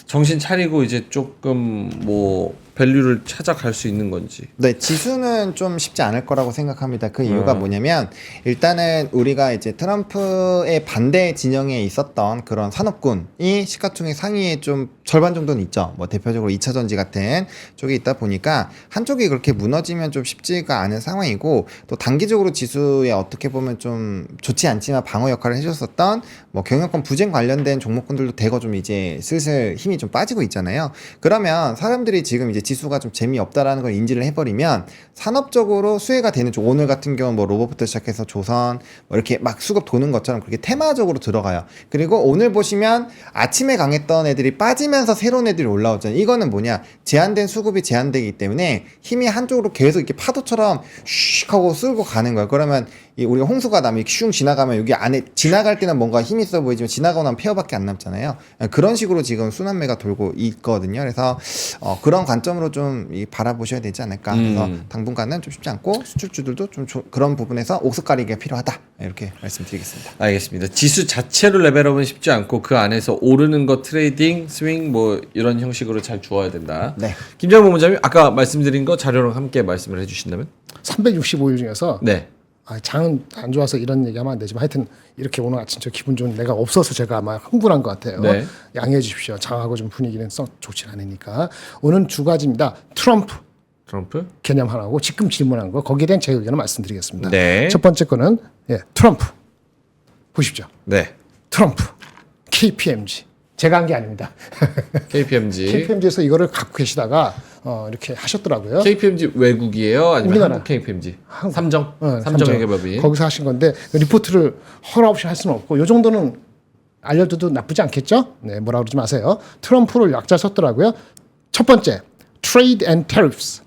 정신 차리고 이제 조금 뭐 밸류를 찾아갈 수 있는 건지. 네, 지수는 좀 쉽지 않을 거라고 생각합니다. 그 이유가 뭐냐면 일단은 우리가 이제 트럼프의 반대 진영에 있었던 그런 산업군이 시가총액 상위에 좀 절반 정도는 있죠. 뭐 대표적으로 2차 전지 같은 쪽이 있다 보니까 한쪽이 그렇게 무너지면 좀 쉽지가 않은 상황이고 또 단기적으로 지수에 어떻게 보면 좀 좋지 않지만 방어 역할을 해줬었던 뭐 경영권 부진 관련된 종목군들도 대거 좀 이제 슬슬 힘이 좀 빠지고 있잖아요. 그러면 사람들이 지금 이제 지수가 좀 재미없다라는 걸 인지를 해버리면 산업적으로 수혜가 되는 쪽 오늘 같은 경우 뭐 로봇부터 시작해서 조선 뭐 이렇게 막 수급 도는 것처럼 그렇게 테마적으로 들어가요. 그리고 오늘 보시면 아침에 강했던 애들이 빠지면서 새로운 애들이 올라오잖아요. 이거는 뭐냐 제한된 수급이 제한되기 때문에 힘이 한쪽으로 계속 이렇게 파도처럼 슉 하고 쓸고 가는 거예요. 그러면 이 우리가 홍수가 나면 이렇게 슝 지나가면 여기 안에 지나갈 때는 뭔가 힘이 있어 보이지만 지나가고 나면 폐허밖에 안 남잖아요. 그런 식으로 지금 순환매가 돌고 있거든요. 그래서 그런 관점으로 좀 바라보셔야 되지 않을까. 그래서 당분간은 좀 쉽지 않고 수출주들도 좀 그런 부분에서 옥석 가리기가 필요하다. 이렇게 말씀드리겠습니다. 알겠습니다. 지수 자체로 레벨업은 쉽지 않고 그 안에서 오르는 거 트레이딩, 스윙 뭐 이런 형식으로 잘 주어야 된다. 네. 김장문 원장님 아까 말씀드린 거 자료랑 함께 말씀을 해주신다면? 365일 중에서 네. 장은 안 좋아서 이런 얘기하면 안 되지만 하여튼 이렇게 오늘 아침 저 기분 좋은 내가 없어서 제가 아마 흥분한 것 같아요. 네. 양해해 주십시오. 장하고 좀 분위기는 썩 좋지 않으니까. 오늘 두 가지입니다. 트럼프 개념 하나고 지금 질문한 거 거기에 대한 제 의견을 말씀드리겠습니다. 네. 첫 번째 거는 트럼프 보십시오. 네. 트럼프 KPMG 제가 한 게 아닙니다. KPMG. KPMG에서 이거를 갖고 계시다가 이렇게 하셨더라고요. KPMG 외국이에요? 아니면 우리나라. 한국 KPMG? 한국. 삼정? 네, 삼정회계법인. 거기서 하신 건데 리포트를 허락 없이 할 수는 없고 요 정도는 알려줘도 나쁘지 않겠죠? 네, 뭐라 그러지 마세요. 트럼프를 약자 썼더라고요. 첫 번째, Trade and Tariffs.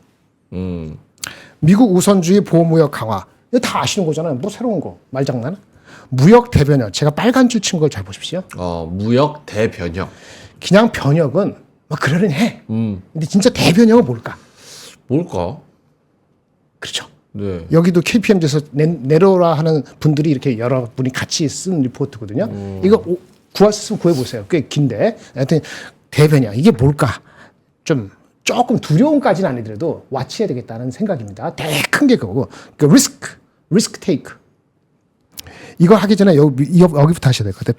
미국 우선주의 보호무역 강화. 이거 다 아시는 거잖아요. 뭐 새로운 거 말장난? 무역 대변역. 제가 빨간 줄 친 걸 잘 보십시오. 무역 대변역. 그냥 변역은 뭐 그러긴 해. 근데 진짜 대변역은 뭘까? 뭘까? 그렇죠. 네. 여기도 KPMG에서 내려오라 하는 분들이 이렇게 여러 분이 같이 쓴 리포트거든요. 이거 구할 수 있으면 구해보세요. 꽤 긴데. 하여튼 대변역 이게 뭘까? 좀 조금 두려움까지는 아니더라도 와치해야 되겠다는 생각입니다. 되게 큰 게 그거고. 그 리스크 테이크. 이거 하기 전에 여기부터 하셔야 될 것 같아요.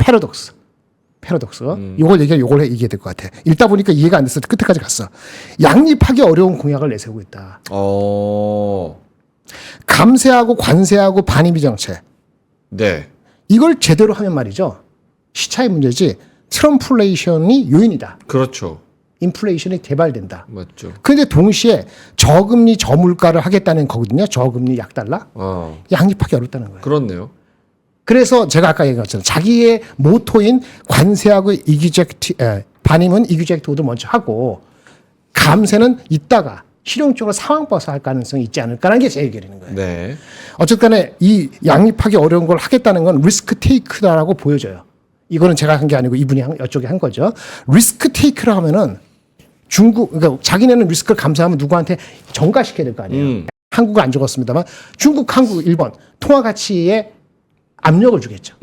패러독스. 요걸 얘기해야 될 것 같아. 읽다 보니까 이해가 안 돼서 끝에까지 갔어. 양립하기 어려운 공약을 내세우고 있다. 감세하고 관세하고 반임비 정책. 네. 이걸 제대로 하면 말이죠. 시차의 문제지 트럼플레이션이 요인이다. 그렇죠. 인플레이션이 개발된다. 맞죠. 그런데 동시에 저금리 저물가를 하겠다는 거거든요. 저금리 약달러. 양립하기 어렵다는 거예요. 그렇네요. 그래서 제가 아까 얘기한 것처럼 자기의 모토인 관세하고 반임은 이규젝트도 먼저 하고 감세는 이따가 실용적으로 상황 봐서 할 가능성이 있지 않을까라는 게 제 의견인 거예요. 네. 어쨌든 간에 이 양립하기 어려운 걸 하겠다는 건 리스크 테이크다라고 보여져요. 이거는 제가 한 게 아니고 이분이 이쪽에 한 거죠. 리스크 테이크라 하면은 그러니까 자기네는 리스크를 감수하면 누구한테 전가시켜야 될 거 아니에요. 한국은 안 적었습니다만 중국, 한국, 일본 통화 가치에 압력을 주겠죠.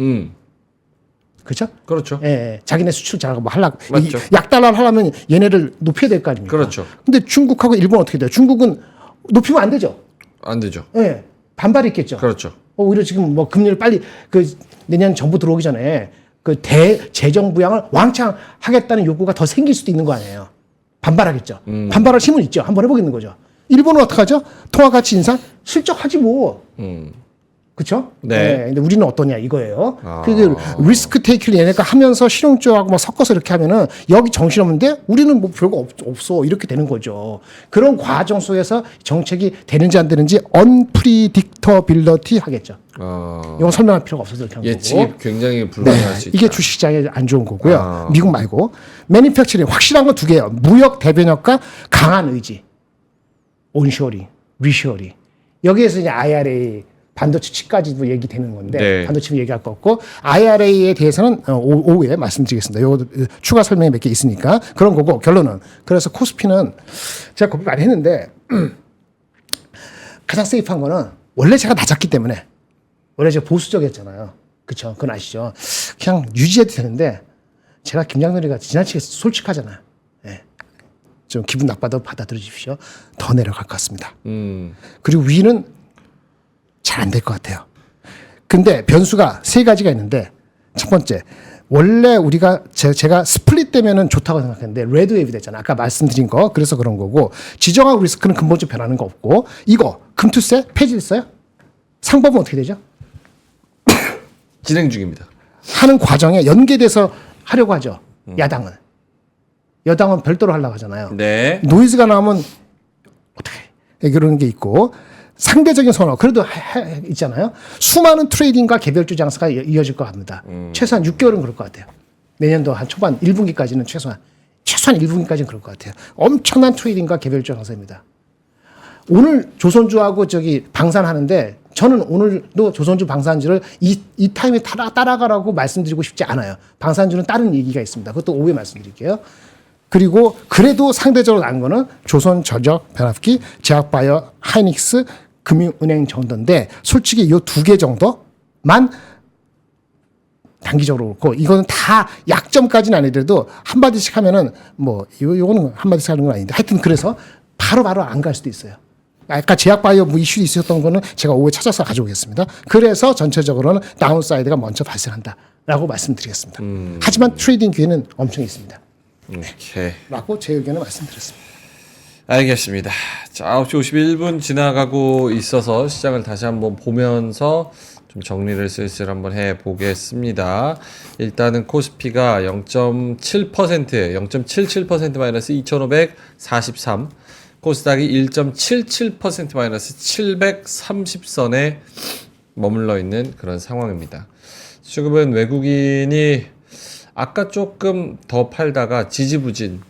그렇죠? 그렇죠. 예, 자기네 수출 잘하고 뭐 하려고 맞죠. 약달러를 하려면 얘네를 높여야 될 거 아닙니까? 그렇죠. 근데 중국하고 일본 어떻게 돼요? 중국은 높이면 안 되죠. 안 되죠. 예, 반발이 있겠죠. 그렇죠. 오히려 지금 뭐 금리를 빨리 내년 정부 들어오기 전에 재정 부양을 왕창 하겠다는 요구가 더 생길 수도 있는 거 아니에요. 반발하겠죠. 반발할 힘은 있죠. 한번 해보겠는 거죠. 일본은 어떡하죠? 통화 가치 인상 실적하지 뭐. 그렇죠? 네. 근데 우리는 어떠냐 이거예요. 그 리스크 테이크를 얘네가 하면서 실용적하고 막 섞어서 이렇게 하면은 여기 정신 없는데 우리는 뭐 별거 없어 이렇게 되는 거죠. 그런 과정 속에서 정책이 되는지 안 되는지 언프리딕터빌러티 하겠죠. 이건 설명할 필요가 없어서 이렇게 한 예측이 거고. 굉장히 불가능할 수 있다. 이게 주식시장에 안 좋은 거고요. 미국 말고 매니팩처링 확실한 건 두 개예요. 무역 대변역과 강한 의지. 온쇼링, 리쇼링. 여기에서 이제 IRA 반도체 칩까지도 얘기되는 건데 네. 반도체 얘기할 거 없고 IRA에 대해서는 오후에 말씀드리겠습니다. 요거 추가 설명이 몇 개 있으니까 그런 거고 결론은 그래서 코스피는 제가 고민 많이 했는데 가장 세이프한 거는 원래 제가 낮았기 때문에 원래 제가 보수적이었잖아요. 그렇죠? 그건 아시죠? 그냥 유지해도 되는데 제가 김장렬이가 지나치게 솔직하잖아요. 예. 좀 기분 나빠도 받아들여 주십시오. 더 내려갈 것 같습니다. 그리고 위는 잘 안 될 것 같아요. 근데 변수가 세 가지가 있는데 첫 번째 원래 우리가 제가 스플릿 되면은 좋다고 생각했는데 레드 웨이브 됐잖아. 아까 말씀드린 거 그래서 그런 거고 지정하고 리스크는 근본적으로 변하는 거 없고 이거 금투세 폐지됐어요? 상법은 어떻게 되죠? 진행 중입니다. 하는 과정에 연계돼서 하려고 하죠. 야당은. 여당은 별도로 하려고 하잖아요. 네. 노이즈가 나오면 어떻게 해? 그런 게 있고 상대적인 선호 그래도 있잖아요. 수많은 트레이딩과 개별주 장사가 이어질 것 같습니다. 최소한 6개월은 그럴 것 같아요. 내년도 한 초반 1분기까지는 최소한 1분기까지는 그럴 것 같아요. 엄청난 트레이딩과 개별주 장사입니다. 오늘 조선주하고 저기 방산하는데 저는 오늘도 조선주 방산주를 이 타임에 따라가라고 말씀드리고 싶지 않아요. 방산주는 다른 얘기가 있습니다. 그것도 오후에 말씀드릴게요. 그리고 그래도 상대적으로 나은 거는 조선저적, 변압기, 제약바이오, 하이닉스, 금융은행 정도인데 솔직히 이 두 개 정도만 단기적으로 그렇고 이거는 다 약점까지는 아니더라도 한마디씩 하면은 뭐 요거는 한마디씩 하는 건 아닌데 하여튼 그래서 바로 안 갈 수도 있어요. 아까 제약바이오 뭐 이슈 있었던 거는 제가 오후에 찾아서 가져오겠습니다. 그래서 전체적으로는 다운사이드가 먼저 발생한다라고 말씀드리겠습니다. 하지만 트레이딩 기회는 엄청 있습니다. 오케이. 라고 제 의견을 말씀드렸습니다. 알겠습니다. 자, 9시 51분 지나가고 있어서 시장을 다시 한번 보면서 좀 정리를 슬슬 한번 해 보겠습니다. 일단은 코스피가 0.7%, 0.77% 마이너스 2,543, 코스닥이 1.77% 마이너스 730선에 머물러 있는 그런 상황입니다. 수급은 외국인이 아까 조금 더 팔다가 지지부진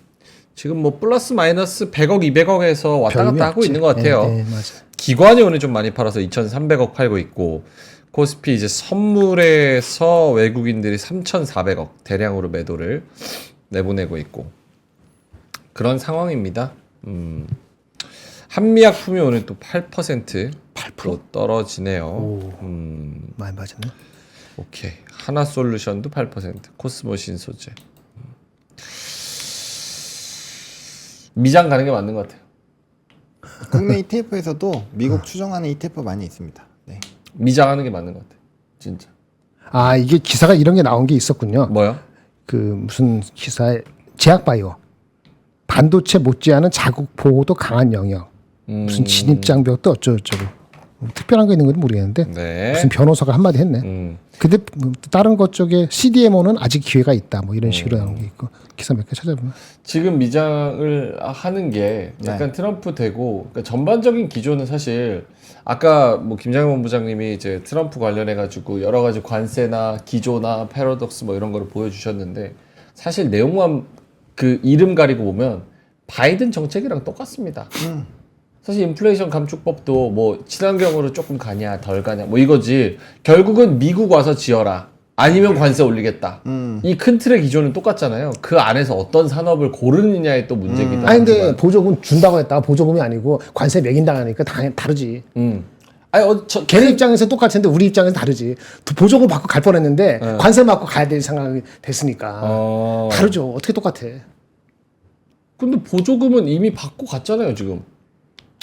지금 뭐 플러스 마이너스 100억, 200억에서 왔다 갔다 하고 있는 것 같아요. 네, 맞아요. 기관이 오늘 좀 많이 팔아서 2,300억 팔고 있고 코스피 이제 선물에서 외국인들이 3,400억 대량으로 매도를 내보내고 있고 그런 상황입니다. 한미약품이 오늘 또 8%로 떨어지네요. 많이 맞았네. 오케이. 하나솔루션도 8%, 코스모 신소재. 미장 가는 게 맞는 것 같아요. 국내 ETF에서도 미국 추정하는 ETF 많이 있습니다. 네. 미장하는 게 맞는 것 같아요. 진짜. 아 이게 기사가 이런 게 나온 게 있었군요. 뭐요? 그 무슨 기사에 제약바이오 반도체 못지않은 자국 보호도 강한 영역 무슨 진입장벽도 어쩌고저쩌고 뭐 특별한 거 있는 건지 모르겠는데 네. 무슨 변호사가 한마디 했네. 근데 뭐 다른 것 쪽에 CDMO는 아직 기회가 있다 뭐 이런 식으로 나온 게 있고 기사 몇 개 찾아보면 지금 미장을 하는 게 약간 트럼프 되고 그러니까 전반적인 기조는 사실 아까 뭐 김장현 본부장님이 이제 트럼프 관련해 가지고 여러 가지 관세나 기조나 패러독스 뭐 이런 거를 보여주셨는데 사실 내용만 그 이름 가리고 보면 바이든 정책이랑 똑같습니다. 사실 인플레이션 감축법도 뭐 친환경으로 조금 가냐 덜 가냐 뭐 이거지 결국은 미국 와서 지어라 아니면 관세 올리겠다 이 큰 틀의 기조는 똑같잖아요. 그 안에서 어떤 산업을 고르느냐에 또 문제기도 아니 근데 하지만. 보조금 준다고 했다가 보조금이 아니고 관세 매긴다고 하니까 당연히 다르지. 아니 걔네 입장에서 똑같은데 우리 입장에서 다르지. 보조금 받고 갈 뻔했는데 관세 받고 가야 될 상황이 됐으니까 다르죠. 어떻게 똑같아? 근데 보조금은 이미 받고 갔잖아요 지금.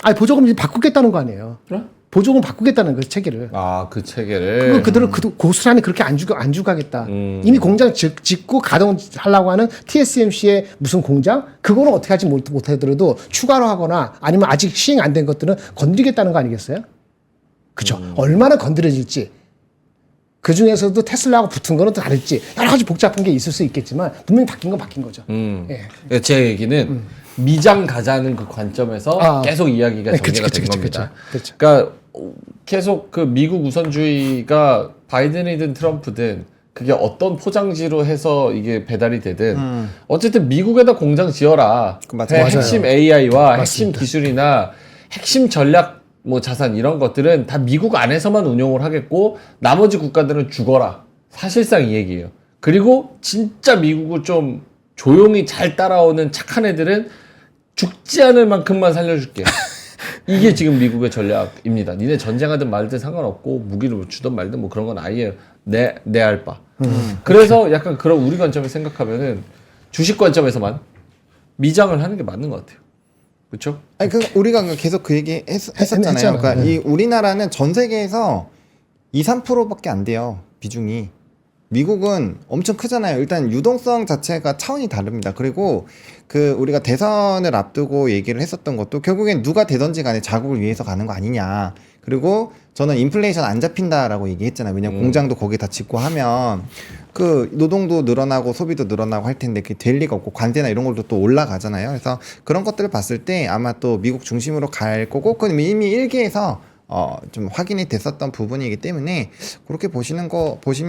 아니 보조금 이제 바꾸겠다는 거 아니에요. 그래? 보조금 바꾸겠다는 그 체계를. 아 그 체계를. 그거 그대로 고스란히 그렇게 안 주가겠다. 이미 공장 짓고 가동하려고 하는 TSMC의 무슨 공장 그거는 어떻게 하지 못하더라도 추가로 하거나 아니면 아직 시행 안 된 것들은 건드리겠다는 거 아니겠어요? 그죠? 얼마나 건드려질지. 그 중에서도 테슬라하고 붙은 거는 또 다를지 여러 가지 복잡한 게 있을 수 있겠지만 분명히 바뀐 건 바뀐 거죠. 예. 제 얘기는 미장 가자는 그 관점에서 계속 이야기가 네, 전개가 그치, 된 그치, 겁니다. 그치. 그러니까 계속 그 미국 우선주의가 바이든이든 트럼프든 그게 어떤 포장지로 해서 이게 배달이 되든 어쨌든 미국에다 공장 지어라. 맞아요. 핵심 AI와 핵심 맞습니다. 기술이나 핵심 전략 뭐 자산 이런 것들은 다 미국 안에서만 운용을 하겠고 나머지 국가들은 죽어라. 사실상 이 얘기예요. 그리고 진짜 미국을 좀 조용히 잘 따라오는 착한 애들은 죽지 않을 만큼만 살려줄게. 이게 지금 미국의 전략입니다. 니네 전쟁하든 말든 상관없고 무기를 주든 말든 뭐 그런 건 아예 내 알 바. 그래서 약간 그런 우리 관점에서 생각하면은 주식 관점에서만 미장을 하는 게 맞는 것 같아요. 그렇죠? 아니 우리가 계속 그 얘기 했었잖아요. 했잖아요. 그러니까 이 우리나라는 전 세계에서 2~3%밖에 안 돼요. 비중이. 미국은 엄청 크잖아요. 일단 유동성 자체가 차원이 다릅니다. 그리고 그 우리가 대선을 앞두고 얘기를 했었던 것도 결국엔 누가 되던지 간에 자국을 위해서 가는 거 아니냐. 그리고 저는 인플레이션 안 잡힌다라고 얘기했잖아요. 왜냐면 공장도 거기 다 짓고 하면 그 노동도 늘어나고 소비도 늘어나고 할 텐데 그게 될 리가 없고 관세나 이런 걸로 또 올라가잖아요. 그래서 그런 것들을 봤을 때 아마 또 미국 중심으로 갈 거고 그건 이미 1기에서 좀 확인이 됐었던 부분이기 때문에 그렇게 보시면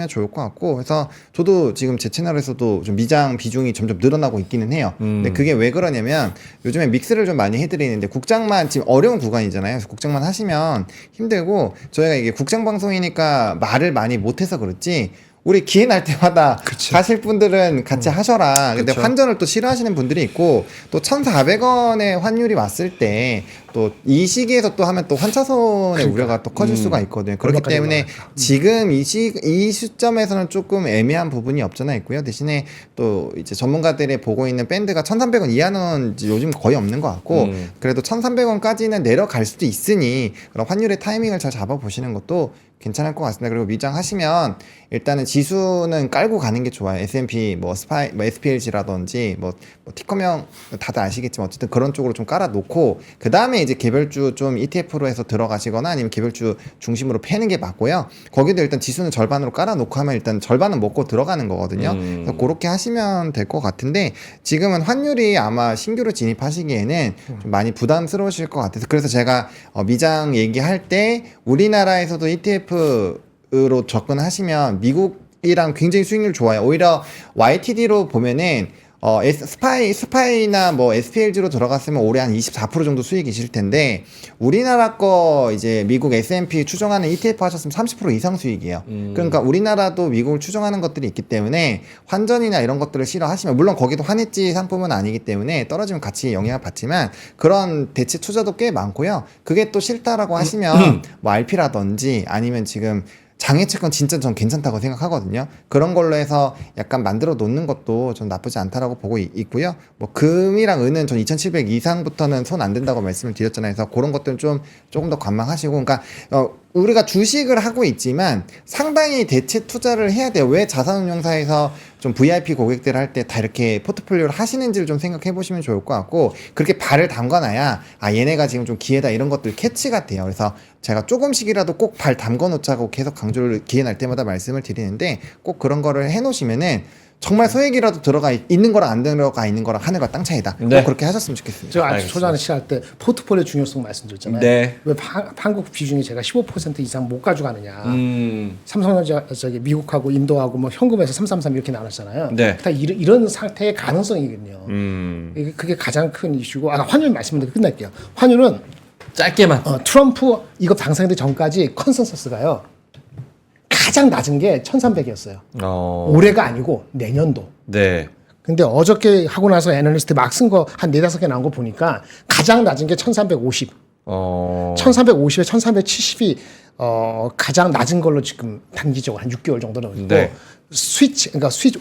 좋을 것 같고, 그래서 저도 지금 제 채널에서도 좀 미장 비중이 점점 늘어나고 있기는 해요. 근데 그게 왜 그러냐면 요즘에 믹스를 좀 많이 해드리는데 국장만 지금 어려운 구간이잖아요. 그래서 국장만 하시면 힘들고, 저희가 이게 국장 방송이니까 말을 많이 못해서 그렇지 우리 기회 날 때마다 가실 분들은 같이 하셔라. 근데 환전을 또 싫어하시는 분들이 있고, 또 1,400원의 환율이 왔을 때 또 이 시기에서 또 하면 또 환차손의 우려가 또 커질 수가 있거든요. 그렇기 때문에 지금 이 시점에서는 조금 애매한 부분이 없잖아 있고요. 대신에 또 이제 전문가들이 보고 있는 밴드가 1,300원 이하는 요즘 거의 없는 것 같고, 그래도 1,300원까지는 내려갈 수도 있으니 그런 환율의 타이밍을 잘 잡아보시는 것도 괜찮을 것 같습니다. 그리고 미장하시면 일단은 지수는 깔고 가는 게 좋아요. S&P 뭐 SPLG라든지 뭐 티커명 다들 아시겠지만 어쨌든 그런 쪽으로 좀 깔아놓고, 그 다음에 이제 개별주 좀 ETF로 해서 들어가시거나 아니면 개별주 중심으로 패는 게 맞고요. 거기도 일단 지수는 절반으로 깔아놓고 하면 일단 절반은 먹고 들어가는 거거든요. 그래서 그렇게 하시면 될 것 같은데, 지금은 환율이 아마 신규로 진입하시기에는 좀 많이 부담스러우실 것 같아서, 그래서 제가 미장 얘기할 때 우리나라에서도 ETF로 접근하시면 미국이랑 굉장히 수익률 좋아요. 오히려 YTD로 보면은 스파이나 뭐 SPLG로 들어갔으면 올해 한 24% 정도 수익이실 텐데, 우리나라 거 이제 미국 S&P 추정하는 ETF 하셨으면 30% 이상 수익이에요. 그러니까 우리나라도 미국을 추정하는 것들이 있기 때문에 환전이나 이런 것들을 싫어하시면, 물론 거기도 환해지 상품은 아니기 때문에 떨어지면 같이 영향을 받지만 그런 대체 투자도 꽤 많고요. 그게 또 싫다라고 하시면 뭐 RP라든지 아니면 지금 장외채권 진짜 전 괜찮다고 생각하거든요. 그런 걸로 해서 약간 만들어 놓는 것도 좀 나쁘지 않다라고 보고 있고요. 뭐 금이랑 은은 전 2,700 이상부터는 손 안 된다고 말씀을 드렸잖아요. 그래서 그런 것들은 조금 더 관망하시고, 그러니까 우리가 주식을 하고 있지만 상당히 대체 투자를 해야 돼요. 왜 자산운용사에서 좀 VIP 고객들 할 때 다 이렇게 포트폴리오를 하시는지를 좀 생각해 보시면 좋을 것 같고, 그렇게 발을 담가놔야 얘네가 지금 좀 기회다 이런 것들 캐치가 돼요. 그래서 제가 조금씩이라도 꼭 발 담궈 놓자고 계속 강조를 기회 날 때마다 말씀을 드리는데, 꼭 그런 거를 해 놓으시면은 정말 소액이라도 들어가 있는 거랑 안 들어가 있는 거랑 하늘과 땅 차이다. 꼭 그렇게 하셨으면 좋겠습니다. 제가 초반에 시작할 때 포트폴리오 중요성 말씀드렸잖아요. 네. 왜 한국 비중이 제가 15% 이상 못 가져가느냐. 삼성전자 저기 미국하고 인도하고 뭐 현금에서 333 이렇게 나눴잖아요. 네. 다 이런 상태의 가능성이거든요. 그게 가장 큰 이슈고, 환율 말씀드리고 끝낼게요. 환율은 짧게만. 트럼프 이거 당선되기 전까지 컨센서스가요. 가장 낮은 게 1,300이었어요. 올해가 아니고 내년도. 네. 근데 어저께 하고 나서 애널리스트 막 쓴 거 한 4-5개 나온 거 보니까 가장 낮은 게 1,350. 1,350에 1,370이 가장 낮은 걸로 지금 단기적으로 한 6개월 정도 나오고, 네. 스위치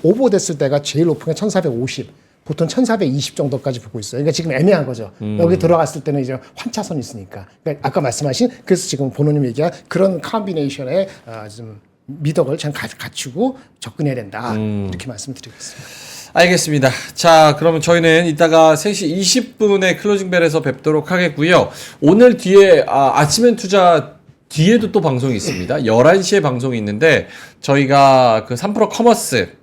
오버 됐을 때가 제일 높은 게 1,450. 보통 1,420 정도까지 보고 있어요. 그러니까 지금 애매한 거죠. 여기 들어갔을 때는 이제 환차선이 있으니까. 그러니까 아까 말씀하신, 그래서 지금 본호님 얘기한 그런 컴비네이션의 좀 미덕을 잘 갖추고 접근해야 된다. 이렇게 말씀드리겠습니다. 알겠습니다. 자, 그러면 저희는 이따가 3시 20분에 클로징벨에서 뵙도록 하겠고요. 오늘 뒤에 아침엔 투자 뒤에도 또 방송이 있습니다. 11시에 방송이 있는데, 저희가 그 3프로 커머스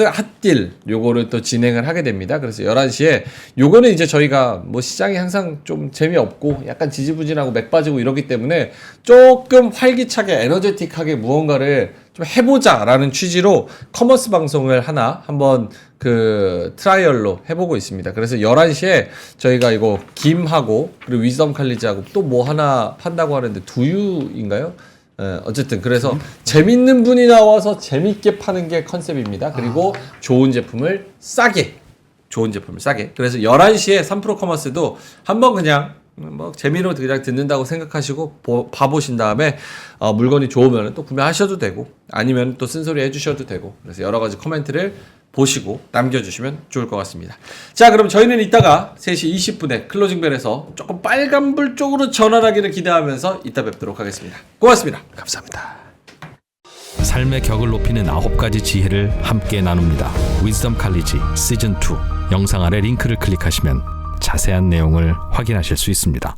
핫딜 요거를 또 진행을 하게 됩니다. 그래서 11시에 요거는 이제 저희가 뭐 시장이 항상 좀 재미없고 약간 지지부진하고 맥 빠지고 이러기 때문에 조금 활기차게 에너제틱하게 무언가를 좀 해보자라는 취지로 커머스 방송을 한번 그 트라이얼로 해보고 있습니다. 그래서 11시에 저희가 이거 김하고 그리고 위즈덤 칼리지하고 또 뭐 하나 판다고 하는데 두유인가요? 어쨌든 그래서 재밌는 분이 나와서 재밌게 파는 게 컨셉입니다. 그리고 좋은 제품을 싸게. 그래서 11시에 3프로 커머스도 한번 그냥 뭐 재미로 그냥 듣는다고 생각하시고 봐보신 다음에 물건이 좋으면 또 구매하셔도 되고, 아니면 또 쓴소리 해주셔도 되고, 그래서 여러 가지 코멘트를 보시고 남겨주시면 좋을 것 같습니다. 자, 그럼 저희는 이따가 3시 20분에 클로징벨에서 조금 빨간불 쪽으로 전환하기를 기대하면서 이따 뵙도록 하겠습니다. 고맙습니다. 감사합니다. 삶의 격을 높이는 9가지 지혜를 함께 나눕니다. 위즈덤 칼리지 시즌2 영상 아래 링크를 클릭하시면 자세한 내용을 확인하실 수 있습니다.